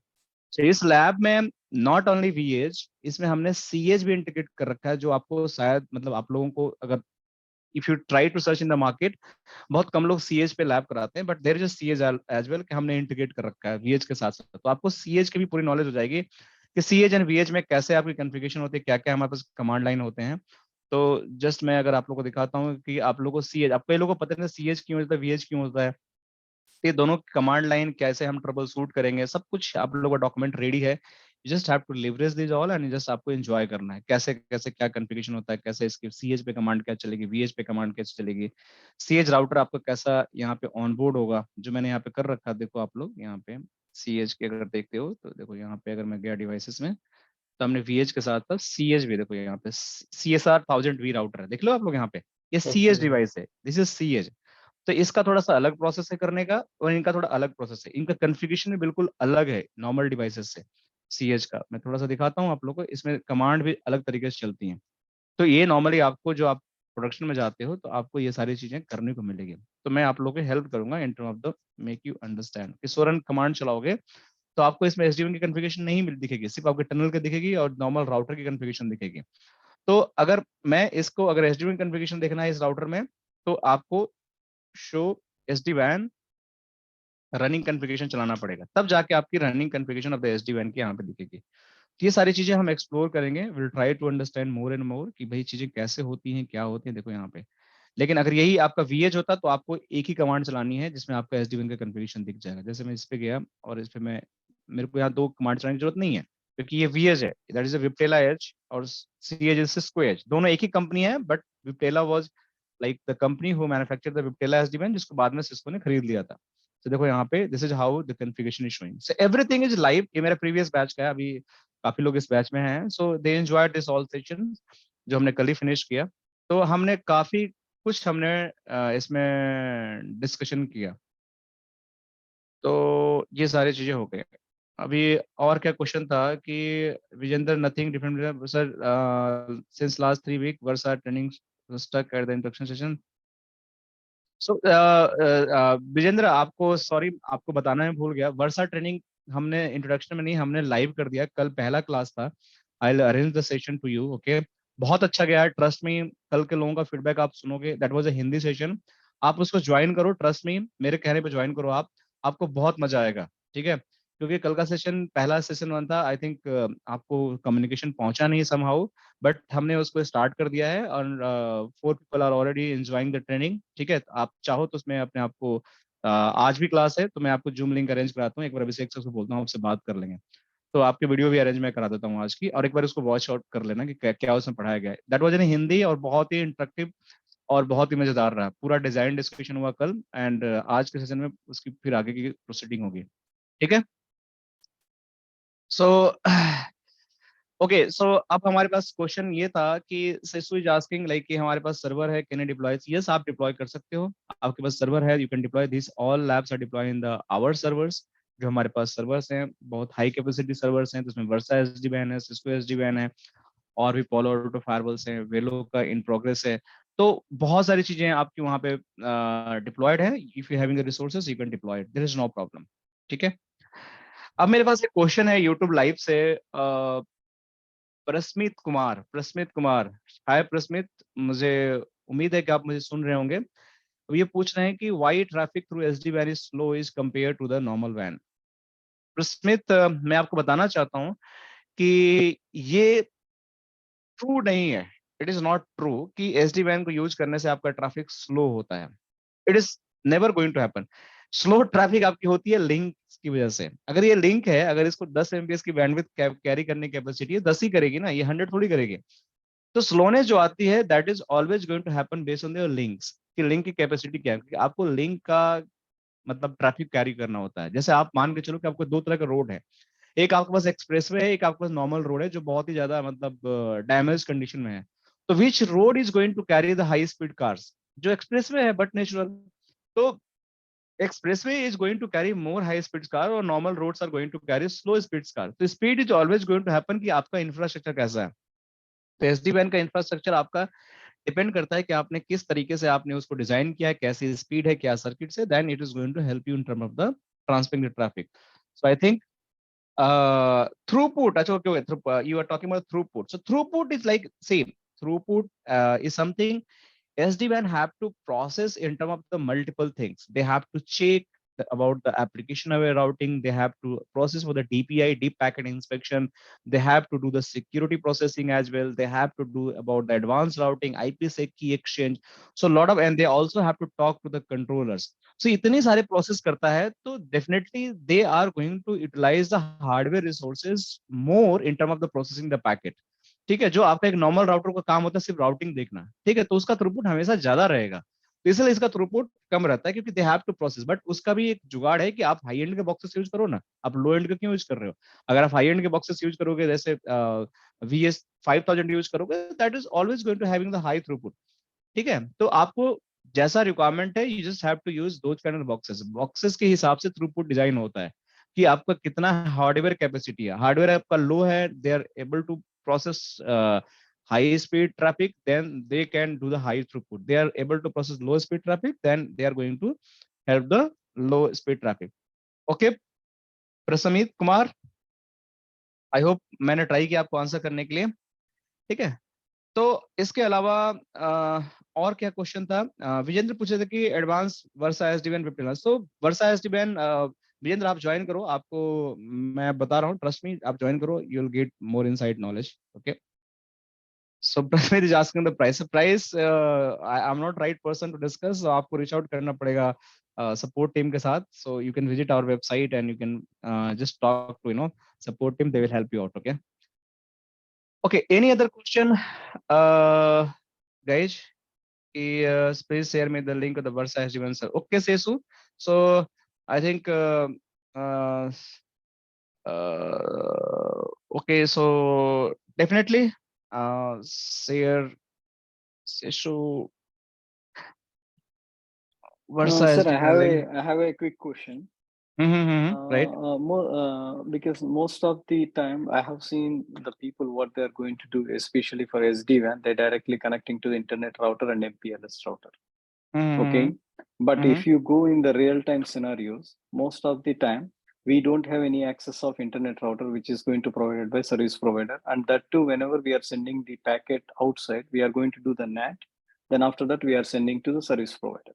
तो इस लैब में नॉट ओनली VH, इसमें हमने CH भी इंटीग्रेट कर रखा है, जो आपको शायद मतलब आप लोगों को अगर if you try to search in the market, बहुत कम लोग CH पे लैब कराते हैं, but there is CH as well कि हमने इंटीग्रेट कर रखा है VH के साथ साथ। तो आपको CH की भी पूरी नॉलेज हो जाएगी कि CH एंड VH में कैसे आपकी कॉन्फ़िगरेशन होती है, क्या क्या हमारे पास कमांड लाइन होते हैं। तो जस्ट मैं अगर आप लोगों को दिखाता हूँ कि आप लोगों को CH, आप कई लोगों को पता नहीं CH क्यों होता है, VH क्यों होता है, ये दोनों कमांड लाइन कैसे हम ट्रबल शूट करेंगे, सब कुछ आप लोगों का डॉक्यूमेंट रेडी है। You just have to leverage this all and just आपको एंजॉय करना है कैसे कैसे क्या कॉन्फ़िगरेशन होता है, कैसे इसकी CH पे कमांड क्या चलेगी, VH पे कमांड कैसे चलेगी, CH राउटर आपका कैसा यहाँ पे ऑनबोर्ड होगा, जो मैंने यहाँ पे कर रखा है। देखो आप लोग यहाँ पे CH के अगर देखते हो तो देखो यहाँ पे अगर मैं गया डिवाइसेस में, तो हमने VH के साथ साथ CH भी, देखो यहाँ पे CSR 1000V राउटर है, देख लो आप लोग यहाँ पे, ये CH Okay. डिवाइस है, दिस इज CH। तो इसका थोड़ा सा अलग प्रोसेस है करने का, और इनका थोड़ा अलग प्रोसेस है, इनका कॉन्फ़िगरेशन भी बिल्कुल अलग है नॉर्मल डिवाइसेस से। CH का मैं थोड़ा सा दिखाता हूँ आप लोगों को, इसमें कमांड भी अलग तरीके से चलती हैं। तो ये नॉर्मली आपको, जो आप प्रोडक्शन में जाते हो तो आपको ये सारी चीजें करने को मिलेगी। तो मैं आप लोगों को हेल्प करूंगा इन term of the make you understand कि सोरन कमांड चलाओगे तो आपको इसमें एसडीएन की कॉन्फ़िगरेशन नहीं दिखेगी, सिर्फ आपके टनल की दिखेगी और नॉर्मल राउटर की कॉन्फ़िगरेशन दिखेगी। तो अगर मैं इसको, अगर एसडीएन कॉन्फ़िगरेशन देखना है इस राउटर में, तो आपको show SD WAN running configuration चलाना पड़ेगा, तब जाके आपकी running configuration of the SD WAN की यहाँ पे दिखेगी। तो ये सारी चीजें हम एक्सप्लोर करेंगे, will try to understand more and more कि भाई चीजें कैसे होती हैं, क्या होती हैं। देखो यहाँ पे, लेकिन अगर यही आपका VH होता तो आपको एक ही कमांड चलानी है जिसमें आपका SD WAN का कॉन्फ़िगरेशन दिख जाएगा। जैसे मैं इस पे गया और इस पे मैं, मेरे को यहाँ दो कमांड चलाने की जरूरत नहीं है क्योंकि ये VH है, that is a Viptela edge, और CH इज सिस्को एज, दोनों एक ही कंपनी है, but Viptela was like the company who manufactured the Viptela SD WAN, जिसको बाद में सिस्को ने खरीद लिया था। तो देखो यहाँ पे this is how the configuration is showing, so everything is live. ये मेरा प्रीवियस बैच का है, अभी काफी लोग इस बैच में हैं, सो दे एंजॉयड दिस ऑल सेशन जो हमने कल ही फिनिश किया। तो हमने काफी कुछ हमने इसमें डिस्कशन किया। तो ये सारी चीजें हो गई। अभी और क्या क्वेश्चन था कि Vijendra, nothing different sir, since last 3 week worse are training stuck at the introduction session. So Vijendra, आपको सॉरी, आपको बताना मैं भूल गया, वर्षा ट्रेनिंग हमने इंट्रोडक्शन में नहीं, हमने लाइव कर दिया, कल पहला क्लास था। I will arrange the session to you, okay. बहुत अच्छा गया, ट्रस्ट मी। कल के लोगों का फीडबैक आप सुनोगे, that was a Hindi session. आप उसको ज्वाइन करो, ट्रस्ट मी, मेरे कहने पे ज्वाइन करो आप, आपको बहुत मजा आएगा, ठीक है। क्योंकि कल का सेशन, पहला सेशन वन था, आई थिंक आपको कम्युनिकेशन पहुंचा नहीं समहाउ, बट हमने उसको स्टार्ट कर दिया है और 4 people are already enjoying the training, ठीक है। आप चाहो तो उसमें अपने आप को आज भी क्लास है तो मैं आपको जूम लिंक अरेंज कराता हूँ, एक बार अभिषेक सर से बोलता हूँ, आपसे बात कर लेंगे। तो आपके वीडियो भी अरेंज मैं करा देता हूँ आज की, और एक बार उसको वॉच आउट कर लेना कि क्या क्या उसमें पढ़ाया गया है। दैट वाज इन हिंदी और बहुत ही इंटरेक्टिव और बहुत ही मजेदार रहा। पूरा डिजाइन डिस्कशन हुआ कल, एंड आज के सेशन में उसकी फिर आगे की प्रोसीडिंग होगी। ठीक है। सो ओके, सो अब हमारे पास क्वेश्चन ये था कि सिसु इज आस्किंग लाइक कि हमारे पास सर्वर है, कैन आई डिप्लॉय? यस, आप डिप्लॉय कर सकते हो। आपके पास सर्वर है, you can deploy this. All labs are deploy in the our servers. जो हमारे पास सर्वर्स हैं बहुत हाई कैपेसिटी सर्वर्स हैं, तो उसमें वर्सा एसडी वैन है, सिस्को एसडी वैन है, और भी पोलो ऑटो फायरवॉल्स हैं, वेलो का इन प्रोग्रेस है। तो बहुत सारी चीजें आपकी वहां पे डिप्लॉयड है। If you having the resources you can deploy it, there is no problem. ठीक है। अब मेरे पास एक क्वेश्चन है यूट्यूब लाइव से, प्रस्मित कुमार। प्रस्मित कुमार, हाय प्रस्मित, मुझे उम्मीद है कि आप मुझे सुन रहे होंगे। अब ये पूछ रहे हैं कि व्हाई ट्रैफिक थ्रू एसडी वैन is slow is compare to the normal van. प्रस्मित, मैं आपको बताना चाहता हूँ कि ये ट्रू नहीं है। इट इज नॉट ट्रू कि एसडी वैन को यूज करने से आपका ट्रैफिक स्लो होता है। It is never going to happen. Slow traffic आपकी होती है लिंक की वजह से। अगर ये लिंक है, अगर इसको 10 एमबीएस की बैंडविड्थ कैरी करने की कैपेसिटी है, 10 ही करेगी ना, ये 100 थोड़ी करेगी। तो स्लोनेस जो आती है that is always going to happen based on your links कि लिंक की कैपेसिटी क्या है। क्योंकि आपको लिंक का मतलब ट्रैफिक कैरी करना होता है। जैसे आप मान के चलो कि आपको दो तरह का रोड है, एक आपके पास एक्सप्रेसवे है, एक आपके पास नॉर्मल रोड है जो बहुत ही ज्यादा मतलब डैमेज कंडीशन में है। तो which road is going to carry the high speed cars? जो एक्सप्रेसवे है, बट नेचुरल। तो expressway is going to carry more high speed car और normal roads are going to carry slow speed car। तो speed is always going to happen कि आपका infrastructure कैसा है। तो एसडी वैन का इंफ्रास्ट्रक्चर आपका डिपेंड करता है कि आपने किस तरीके से आपने उसको डिजाइन किया है, कैसी स्पीड है, क्या सर्किट से, then it is going to help you in term of the transmitting the traffic. So I think throughput, अच्छा okay, you are talking about throughput. So throughput is like same. Throughput is something SD-WAN have to process in terms of the multiple things. They have to check about the application aware routing. They have to process for the DPI, deep packet inspection. They have to do the security processing as well. They have to do about the advanced routing, IPsec key exchange. So a lot of, and they also have to talk to the controllers. So इतने सारे process करता है, तो definitely they are going to utilize the hardware resources more in terms of the processing the packet. ठीक है। जो आपका एक नॉर्मल राउटर का काम होता है सिर्फ राउटिंग देखना, ठीक है, तो उसका थ्रूपुट हमेशा ज्यादा रहेगा। तो इसलिए इसका थ्रूपुट कम रहता है, क्योंकि they have to process. But उसका भी एक जुगाड़ है कि आप हाई एंड के बॉक्सेस यूज करो ना, आप लो एंड का क्यों यूज कर रहे हो? अगर आप हाई एंड के बॉक्सेस यूज करोगे, जैसे VS 5000 यूज करोगे, that is always going to having the high throughput. ठीक है। तो आपको जैसा रिक्वायरमेंट है, you just have to use those kind of boxes. Boxes के हिसाब से थ्रूपुट डिजाइन होता है कि आपका कितना हार्डवेयर कैपेसिटी है। हार्डवेयर आपका लो है, they are able to process high speed traffic, then they can do the high throughput. They are able to process low speed traffic, then they are going to help the low speed traffic. Okay, Prasmit Kumar, I hope मैंने try किया आपको answer करने के लिए। ठीक है। तो इसके अलावा और क्या क्वेश्चन था? विजेंद्र पूछे थे कि एडवांस वर्सा एसडीएन 15। सो वर्सा एसडीएन, विजेंद्र आप ज्वाइन करो, आपको मैं बता रहा हूँ, ट्रस्ट मी, आप ज्वाइन करो, you will get more inside knowledge. Okay. So Prasmit is asking the price. I'm not right person to discuss. So आपको reach out करना पड़ेगा support team के साथ. So you can visit our website and you can just talk to support team. They will help you out. Okay. Okay. Any other question, guys? Please share me the link of the Versa SD-WAN. Okay, Sesu. So I think okay. So definitely share. So Versa Sir, SD-WAN link. I have a quick question. Right. Because most of the time I have seen the people what they are going to do, especially for SD-WAN, they're directly connecting to the internet router and MPLS router. Okay. But if you go in the real-time scenarios, most of the time we don't have any access of internet router, which is going to provided by service provider. And that too, whenever we are sending the packet outside, we are going to do the NAT. Then after that, we are sending to the service provider.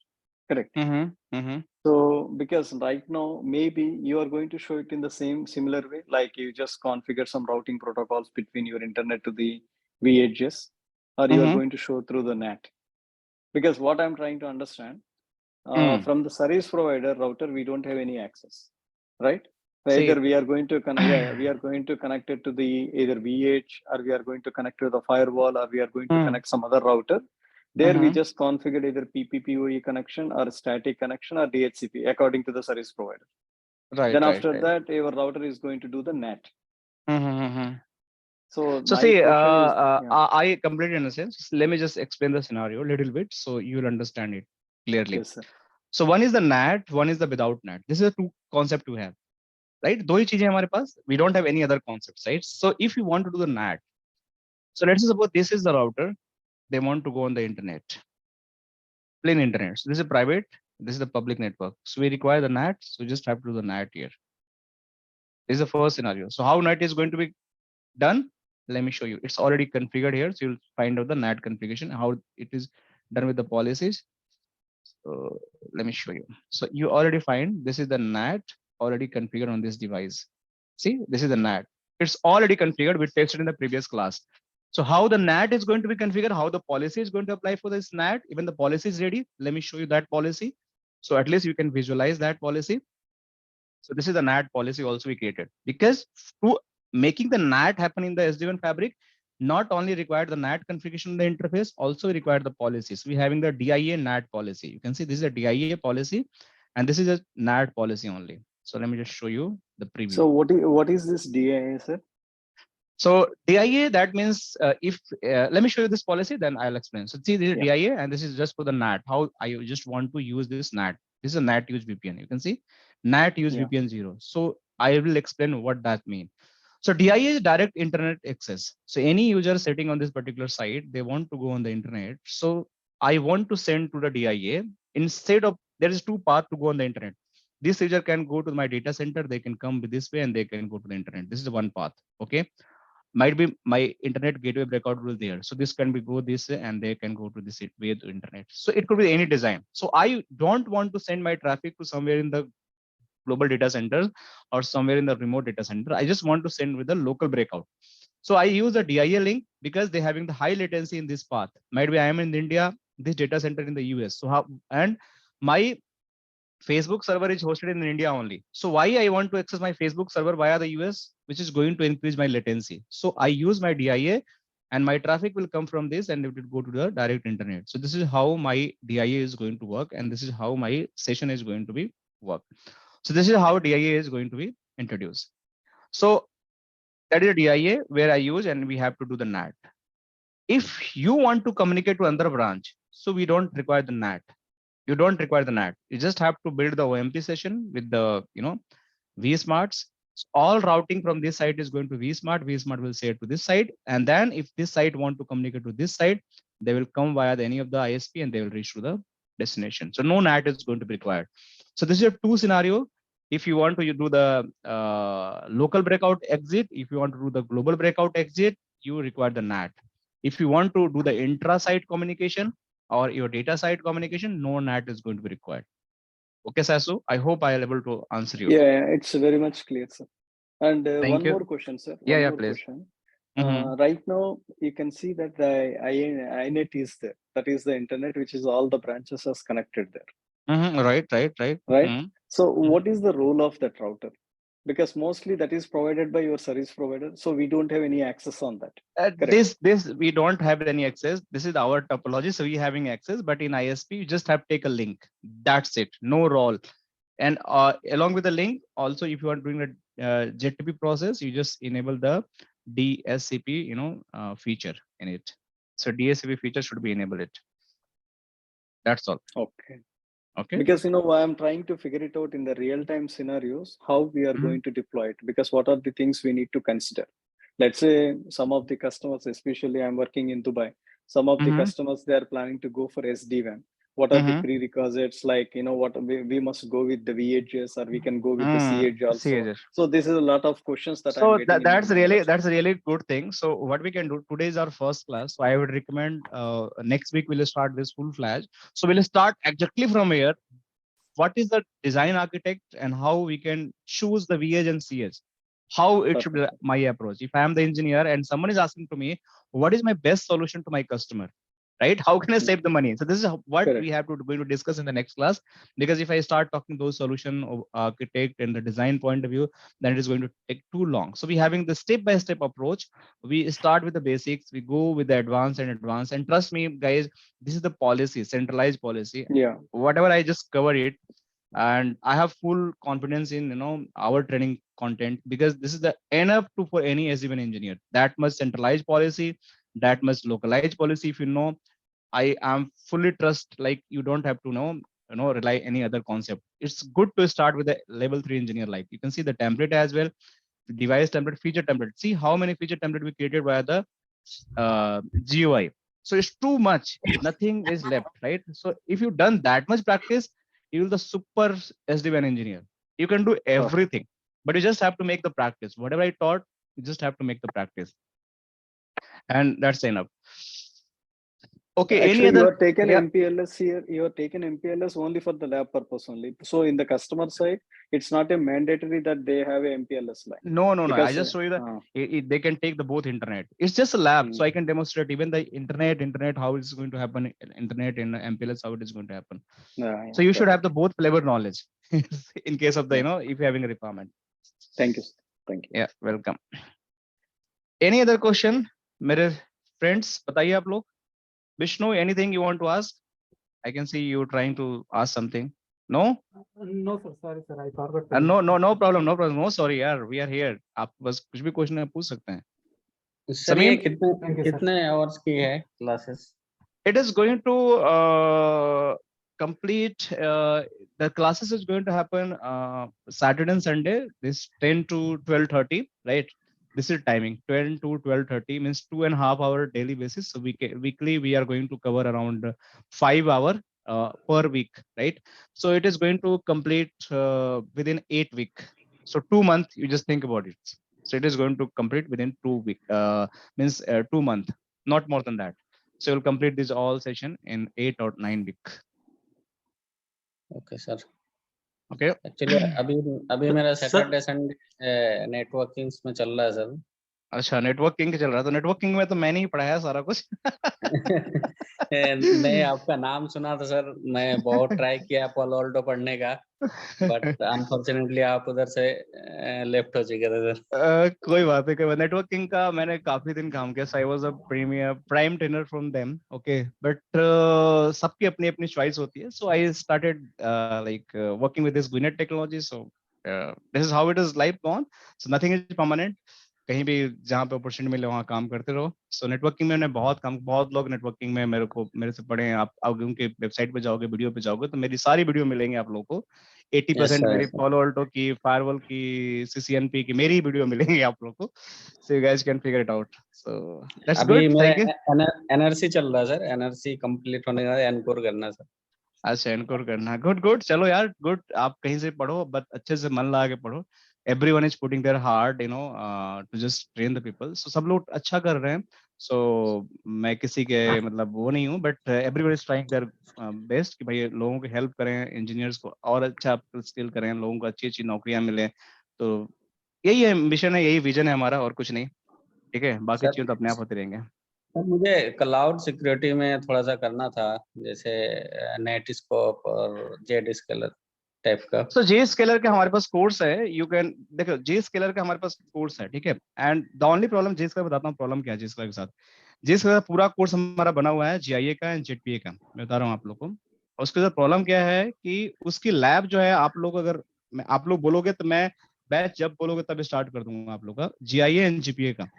Correct. So because right now, maybe you are going to show it in the similar way, like you just configure some routing protocols between your internet to the VHS, or you are going to show through the NAT. Because what I'm trying to understand, from the service provider router, we don't have any access, right? See, Either we are going to connect, we are going to connect it to the either VH, or we are going to connect to the firewall, or we are going to connect some other router. There we just configure either PPPoE connection or static connection or DHCP according to the service provider. right. Then right, after right. that, your router is going to do the NAT. So So my see, question is, yeah. I completely understand. So let me just explain the scenario a little bit so you'll understand it clearly. Yes, sir. So one is the NAT, one is the without NAT. This is a two concept we have, right? दो ही चीजें हमारे पास. We don't have any other concepts, right? So if you want to do the NAT, so let's suppose this is the router. They want to go on the internet, plain internet. So this is private. This is the public network. So we require the NAT. So we just have to do the NAT here. This is the first scenario. So how NAT is going to be done? Let me show you. It's already configured here. So you'll find out the NAT configuration, how it is done with the policies. So let me show you. So you already find this is the NAT already configured on this device. See, this is the NAT. It's already configured. We tested in the previous class. So how the NAT is going to be configured, how the policy is going to apply for this NAT, even the policy is ready. Let me show you that policy. So at least you can visualize that policy. So this is the NAT policy also we created, because to making the NAT happen in the SD-WAN fabric, not only required the NAT configuration in the interface, also required the policies. We having the DIA NAT policy. You can see this is a DIA policy, and this is a NAT policy only. So let me just show you the preview. So what is this DIA, sir? So DIA, that means let me show you this policy, then I'll explain. So see, this is DIA, and this is just for the NAT. How I just want to use this NAT. This is a NAT use VPN. You can see NAT use VPN 0. So I will explain what that means. So DIA is direct internet access. So any user sitting on this particular site, they want to go on the internet. So I want to send to the DIA instead of, there is two paths to go on the internet. This user can go to my data center. They can come this way and they can go to the internet. This is one path. Okay. Might be my internet gateway breakout rule there. So this can be go this way and they can go to this way to internet. So it could be any design. So I don't want to send my traffic to somewhere in the global data centers or somewhere in the remote data center. I just want to send with the local breakout. So I use a DIA link because they're having the high latency in this path. Might be I am in India, this data center in the US. So how, and my Facebook server is hosted in India only. So why I want to access my Facebook server via the US, which is going to increase my latency. So I use my DIA and my traffic will come from this and it will go to the direct internet. So this is how my DIA is going to work. And this is how my session is going to be work. So this is how DIA is going to be introduced. So that is a DIA where I use and we have to do the NAT. If you want to communicate to another branch, so we don't require the NAT. You don't require the NAT. You just have to build the OMP session with the, vSmarts. So all routing from this site is going to vSmart. vSmart will say it to this site. And then if this site want to communicate to this site, they will come via any of the ISP and they will reach to the destination. So no NAT is going to be required. So this is a two scenario. If you want to do the local breakout exit, if you want to do the global breakout exit, you require the NAT. If you want to do the intra-site communication or your data site communication, no NAT is going to be required. Okay, Sasu, I hope I am able to answer you. Yeah, it's very much clear, sir. And Thank you. more question, sir. Yeah, One more please. question. Mhm. Right now, you can see that the INET is there. That is the internet, which is all the branches are connected there. Right. Right. Mhm. So what is the role of that router? Because mostly that is provided by your service provider. So we don't have any access on that. This we don't have any access. This is our topology. So we having access, but in ISP, you just have to take a link. That's it. No role. And along with the link, also, if you are doing a JTP process, you just enable the DSCP, feature in it. So DSCP feature should be enabled. That's all. Okay. Okay. Because I'm trying to figure it out in the real-time scenarios, how we are going to deploy it. Because what are the things we need to consider? Let's say some of the customers, especially I'm working in Dubai, some of the customers, they are planning to go for SD-WAN. What are the prerequisites? Like, what we must go with the VHS or we can go with the CH also. CH. So this is a lot of questions that so I'm getting. that's a really good thing. So what we can do, today is our first class. So I would recommend next week we'll start this full flash. So we'll start exactly from here. What is the design architect and how we can choose the VH and CH? How it should be my approach. If I am the engineer and someone is asking to me, what is my best solution to my customer, right? How can I save the money? So this is what Correct. we have to going to discuss in the next class, because if I start talking those solution of architect and the design point of view, then it is going to take too long. So we having the step-by-step approach. We start with the basics, we go with the advanced, and trust me guys, this is the policy, centralized policy. Yeah. Whatever I just covered it, and I have full confidence in our training content, because this is the enough to for any SD1 engineer. That much centralized policy, that much localized policy. If I am fully trust, like you don't have to rely any other concept. It's good to start with a level 3 engineer. Like you can see the template as well, device template, feature template. See how many feature template we created by the GUI. So it's too much, nothing is left, right? So if you've done that much practice, you're the super SD1 engineer. You can do everything, but you just have to make the practice. Whatever I taught, you just have to make the practice, and that's enough. Okay, Actually, any you other? are taken Yeah. MPLS here. You are taken MPLS only for the lab purpose only. So in the customer side, it's not a mandatory that they have a MPLS line. No. I Because, just show you that they can take the both internet. It's just a lab, so I can demonstrate even the internet how it's going to happen, internet in MPLS how it is going to happen. So you should have the both flavor knowledge in case of the if you're having a requirement. Thank you. Thank you. Yeah, welcome. Any other question, मेरे friends? बताइए आप लोग. Vishnu, anything you want to ask? I can see you trying to ask something. No? No, sir. Sorry, sir. I forgot. No problem. No sorry यार, we are here. आप बस कुछ भी question पूछ सकते हैं. सर ये Thank you, sir. कितने आवर्स की है classes? It is going to complete. The classes is going to happen Saturday and Sunday. This 10 to 12:30, right? This is timing 10 to 12:30, means 2.5 hour daily basis. So weekly we are going to cover around 5 hour per week, right? So it is going to complete within 8 weeks. So 2 months, you just think about it. So it is going to complete within 2 weeks, means 2 months, not more than that. So you'll complete this all session in 8 or 9 weeks. Okay sir. Okay. Actually अभी मेरा Saturday Sunday networkings में चल रहा है sir. अच्छा, networking चल रहा है. तो नेटवर्किंग में तो मैंने ही पढ़ाया सारा कुछ. नहीं, आपका नाम सुना था सर. मैं बहुत ट्राई किया पालो अल्टो पढ़ने का, बट अनफॉर्चुनेटली आप उधर से लेफ्ट हो चुके थे सर. कोई बात नहीं. नेटवर्किंग का मैंने काफी दिन काम किया. I was a prime trainer from them. Okay, but सबकी अपनी अपनी चॉइस होती है. So I started like working with this गुनेट technology. So this is how it is life gone. So nothing is permanent. कहीं भी जहाँ पे अपॉर्चुनिटी मिले वहाँ काम करते रहो. सो नेटवर्किंग में मैंने बहुत लोग नेटवर्किंग में मेरे से पढ़े हैं. आप उनके वेबसाइट पे जाओगे, वीडियो पे जाओगे, तो मेरी सारी वीडियो मिलेंगे आप लोगों को. 80% मेरी फॉलो अल्टो की, फायरवॉल की, CCNP की मेरी वीडियो मिलेंगे आप लोगों को. सो you guys can figure it out. So that's good. Thank you. NRC चल रहा है सर. एनआरसी कंप्लीट होने के बाद एनकोर करना है सर. अच्छा, एनकोर करना. गुड. चलो यार, गुड. आप कहीं से पढ़ो, बट अच्छे से मन लगा के पढ़ो. Everyone is putting their heart, to just train the people. So सब लोग अच्छा कर रहे हैं. So मैं किसी के मतलब वो नहीं हूँ, but everyone is trying their best कि भाई लोगों को हेल्प करें, इंजीनियर्स को और अच्छा स्किल करें, लोगों को अच्छी नौकरियां मिले. तो यही है मिशन है, यही विजन है हमारा, और कुछ नहीं. ठीक है, बाकी चीजें तो अपने आप होते रहेंगे. सर मुझे क्लाउड सिक्योरिटी में थोड़ा सा करना था, जैसे नेटस्कोप और जेडस्केलर टाइप का. So JScaler का हमारे पास कोर्स है. यू कैन देखो, JScaler का हमारे पास कोर्स है, ठीक है. And the only problem JScaler बताता हूँ प्रॉब्लम क्या है JScaler के साथ. JScaler पूरा कोर्स हमारा बना हुआ है GIA का एंड ZPA का. मैं बता रहा हूँ आप लोग को. और उसके साथ प्रॉब्लम क्या है कि उसकी लैब जो है, आप लोग अगर आप लोग बोलोगे तो मैं बैच जब बोलोगे तब स्टार्ट कर दूंगा आप लोग का GIA एंड GPA का.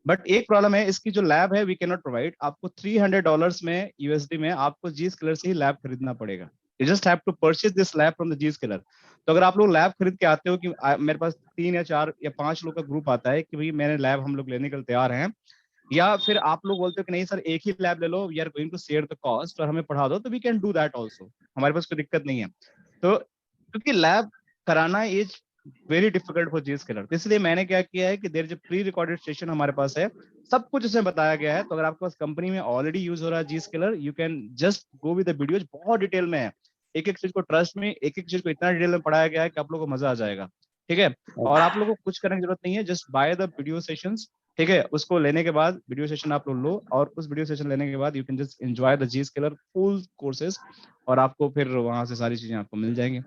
बट एक प्रॉब्लम है, इसकी जो लैब है वी कैन नॉट प्रोवाइड. आपको $300 में USD में आपको JScaler से ही लैब खरीदना पड़ेगा. You just have to purchase this lab from the JScaler. तो अगर आप लोग लैब खरीद के आते हो कि मेरे पास 3 या 4 या 5 लोग का ग्रुप आता है कि भाई मैंने लैब हम लोग लेने के लिए तैयार हैं, या फिर आप लोग बोलते हो कि नहीं सर एक ही लैब ले लो, we are going to share the cost और हमें पढ़ा दो, तो we can do that also. हमारे पास कोई दिक्कत नहीं है. तो क्योंकि लैब कराना is very difficult for JScaler, तो इसलिए मैंने क्या किया है कि there is a pre recorded session हमारे पास है, सब कुछ इसमें बताया गया है. तो अगर आपके पास कंपनी में ऑलरेडी यूज हो रहा है JScaler, you can just go with the videos. बहुत डिटेल में है, एक चीज को ट्रस्ट में, एक चीज को इतना डिटेल में पढ़ाया गया है कि आप लोगों को मजा आ जाएगा. ठीक है, और आप लोगों को कुछ करने की जरूरत नहीं है. Just by the video sessions ठीक है, उसको लेने के बाद वीडियो सेशन आप लोग लो, और उस वीडियो सेशन लेने के बाद you can just enjoy the Zscaler full courses, और आपको फिर वहां से सारी चीजें आपको मिल जाएंगी।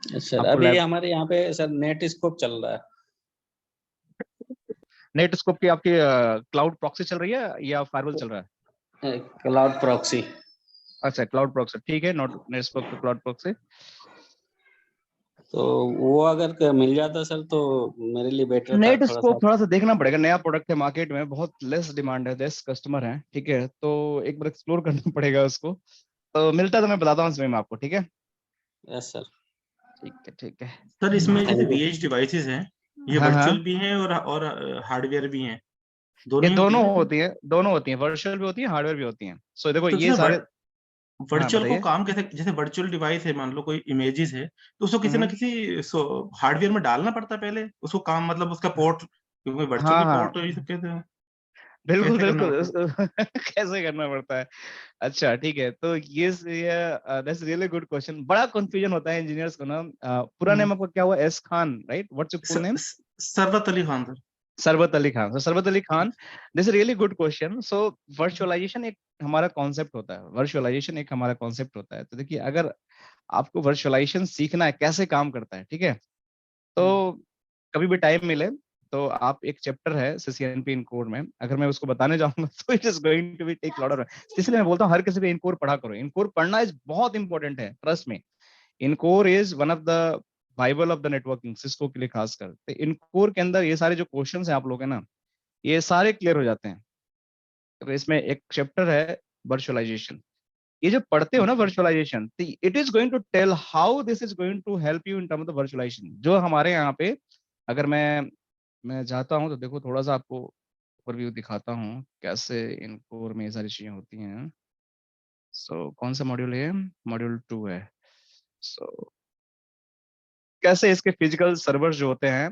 सर आपको अभी लैब हमारे यहाँ पे सर नेट स्कोप चल रहा नेट स्कोप की आपकी क्लाउड प्रॉक्सी चल रही है या फायरवॉल चल रहा है? है, क्लाउड प्रॉक्सी। अच्छा, क्लाउड प्रॉक्सी, ठीक है, नॉट नेट स्कोप तो क्लाउड प्रॉक्सी। तो वो अगर मिल जाता सर तो मेरे लिए बेटर था नेट थोड़ा सा। स्कोप थोड़ा सा देखना पड़ेगा, नया प्रोडक्ट है मार्केट में, बहुत लेस डिमांड है, लेस कस्टमर है, ठीक है, तो एक बार एक्सप्लोर करना पड़ेगा उसको। तो मिलता है तो मैं बताता हूँ इसमें आपको, ठीक है। Yes sir. ठीक है। सर इसमें जैसे थैंक यू। VH डिवाइसेस हैं, ये हाँ हाँ, वर्चुअल भी हैं और हार्डवेयर भी हैं, ये दोनों ही होती है दोनों ना इसमें? होती है, दोनों होती है, वर्चुअल भी होती है, हार्डवेयर भी होती है। सो देखो तो ये जैसे सारे। हाँ वर्चुअल को बताइए। काम कैसे, जैसे वर्चुअल डिवाइस है, मान लो कोई इमेजेस है, तो उसको किसी ना हम्म, किसी हार्डवेयर में डालना पड़ता है पहले उसको काम, मतलब उसका पोर्ट, क्योंकि वर्चुअल हाँ भी हाँ, पोर्ट ये सब कहते हैं, बिल्कुल कैसे करना बिल्कुल पड़ता कैसे करना पड़ता है? अच्छा ठीक है, तो ये दैट्स रियली गुड क्वेश्चन। बड़ा कंफ्यूजन होता है इंजीनियर्स को ना। पूरा है? नेम आपका क्या हुआ? S Khan, right? What's your full name? Sarwat Ali Khan sir. Sarbat Ali Khan. So, Sarbat Ali Khan, this really good question. So virtualization एक हमारा कॉन्सेप्ट होता है, वर्चुअलाइजेशन एक हमारा कॉन्सेप्ट होता है। तो देखिए, अगर आपको वर्चुअलाइजेशन सीखना है कैसे काम करता है, ठीक है, तो कभी भी टाइम मिले तो आप, एक चैप्टर है सीसीएनपी इन कोर में, अगर मैं उसको बताने जाऊंगा तो it is going to be take lot of, इसलिए मैं बोलता हूँ हर किसी को इन कोर पढ़ा करो। इन कोर पढ़ना इज बहुत इंपॉर्टेंट है, trust me. In core is one of the Bible of the networking, Cisco के लिए खासकर। तो इन कोर के अंदर ये सारे जो क्वेश्चन है आप लोग है ना, ये सारे क्लियर हो जाते हैं। तो इसमें एक चैप्टर है वर्चुअलाइजेशन। ये जो पढ़ते हो ना virtualization, it is going to tell how this is going to help you in term of the virtualization. जो हमारे यहाँ पे, अगर मैं चाहता हूँ तो देखो, थोड़ा सा आपको ओवरव्यू दिखाता हूँ कैसे इन कोर में ये सारी चीजें होती हैं। सो कौन सा मॉड्यूल है? मॉड्यूल 2 है। सो कैसे इसके फिजिकल सर्वर्स जो होते हैं,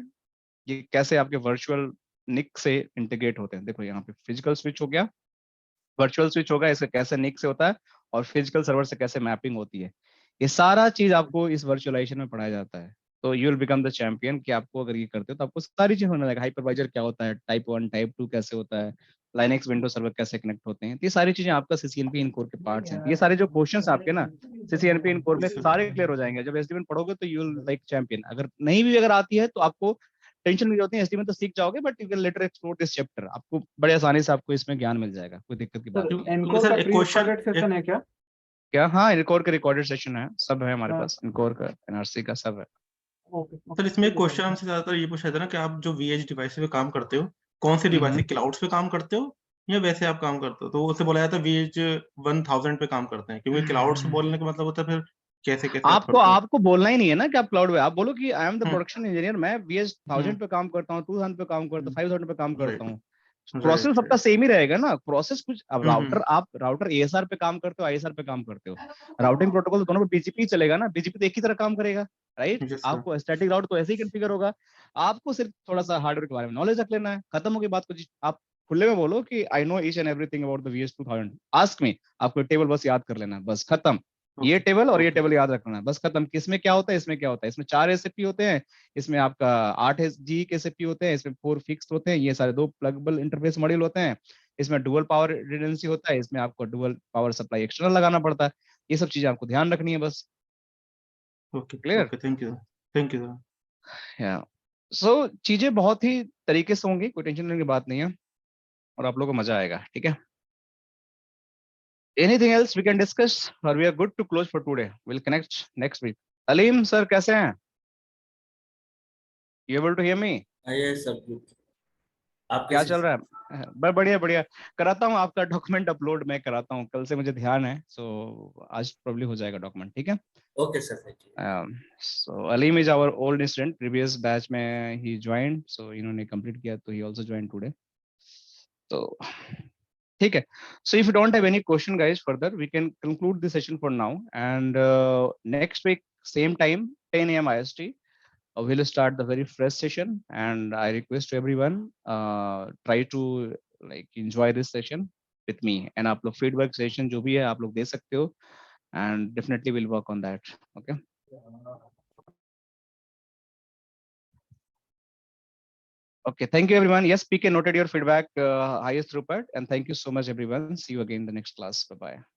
ये कैसे आपके वर्चुअल निक से इंटीग्रेट होते हैं। देखो यहाँ पे फिजिकल स्विच हो गया, वर्चुअल स्विच होगा, इसका कैसे निक से होता है, और फिजिकल सर्वर से कैसे मैपिंग होती है। ये सारा चीज आपको इस वर्चुअलाइजेशन में पढ़ाया जाता है। तो you will become the champion, कि आपको अगर ये करते हो तो आपको सारी चीज होने लगेगा। हाइपरवाइजर क्या होता है, टाइप 1 टाइप 2 कैसे होता है, लाइनेक्स विंडो सर्वर कैसे कनेक्ट होते हैं, तो ये सारी चीजें आपका सीसीएनपी इन कोर के पार्ट्स हैं। ये सारे जो क्वेश्चंस आपके ना सीसीएनपी इन कोर में सारे क्लियर हो जाएंगे। जब एसडीएन पढ़ोगे तो यू विल लाइक चैंपियन। अगर नहीं भी अगर आती है तो आपको टेंशन नहीं होती है, एसडीएन तो सीख जाओगे, but you can letter explore this chapter. आपको बड़े आसानी से आपको इसमें ज्ञान मिल जाएगा, कोई दिक्कत की बात सर नहीं है। क्योंकि एनकोर सर का एक प्री क्वेश्चन, रिकॉर्डेड सेशन है क्या? क्या? हाँ, इनकोर का रिकॉर्डेड सेशन है, सब है हमारे हाँ, पास, इनकोर का, एनआरसी का, सब है। ओके सर इसमें एक ठीक है क्वेश्चन सर। हमसे ज्यादातर ये पूछा था ना कि आप जो VH डिवाइस पे काम करते हो, कौन से डिवाइस, हम्म। क्लाउड्स पे काम करते हो या वैसे आप काम करते हो? तो उससे बोला जाता है VH 1000 पे काम करते हैं, क्योंकि क्लाउड्स बोलने का मतलब होता है फिर कैसे कैसे आप आपको करते हो। आपको बोलना ही नहीं है ना कि आप क्लाउड पे, आप बोलो कि I am the hmm production engineer, मैं बीएस हम्म 1000 पे काम करता हूँ, 2000 पे काम करता हूँ, 5000 पे काम करता राइट हूँ। प्रोसेस राइट सबका राइट सेम ही रहेगा ना, प्रोसेस कुछ। अब हम्म। राउटर, आप राउटर एएसआर पे काम करते हो, आईएसआर पे काम करते हो, राउटिंग प्रोटोकॉल तो दोनों पे बीजीपी चलेगा ना, बीजीपी तो एक ही तरह काम करेगा, राइट? Yes sir. आपको स्टैटिक राउट तो ऐसे ही कॉन्फ़िगर होगा। आपको सिर्फ थोड़ा सा हार्डवेयर के बारे में नॉलेज रख लेना है, खत्म हो गई बात। कुछ आप खुले में बोलो कि I know each and everything about the VS 2000, ask me. आपको टेबल बस याद कर लेना है, बस खत्म। ये ओके टेबल और ये ओके टेबल याद रखना है, बस खत्म। किसमें क्या होता है, इसमें क्या होता है, इसमें 4 एसएपी होते हैं, इसमें आपका 8 जी के एसएपी होते हैं, इसमें 4 फिक्स्ड होते हैं, ये सारे 2 प्लगबल इंटरफेस मॉड्यूल होते हैं, इसमें डुअल पावर रिडंडेंसी होता है, इसमें आपको डुअल पावर सप्लाई एक्सटर्नल लगाना पड़ता है। ये सब चीजें आपको ध्यान रखनी है, बस। Okay clear? Okay thank you sir. या सो चीजें बहुत ही तरीके से होंगी, कोई टेंशन लेने की बात नहीं है, और आप लोगों को मजा आएगा, ठीक है? Anything else we can discuss, और we are good to close for today, will connect next week. Aleem sir कैसे हैं? You able to hear me? ये सब good। आप क्या कैसे चल हैं? रहा है? बढ़िया बढ़िया। कराता हूँ आपका डॉक्यूमेंट अपलोड, मैं कराता हूँ, कल से मुझे ध्यान है, सो आज प्रॉब्ली हो जाएगा डॉक्यूमेंट, ठीक है? Okay sir thank you. So Aleem is our old student, previous batch में ही ज्वाइन, सो इन्होंने कंप्लीट किया तो ही आल्सो ज्वाइन टुडे। तो ठीक है, so if you don't have any question guys further, we can conclude this session for now, and next week same time 10 AM IST, we'll start the very fresh session, and I request to everyone try to like enjoy this session with me, and आप लोग feedback session जो भी है आप लोग दे सकते हो, and definitely we'll work on that, okay? Okay, thank you everyone. Yes, PK noted your feedback, highest throughput, and thank you so much everyone. See you again in the next class. Bye bye.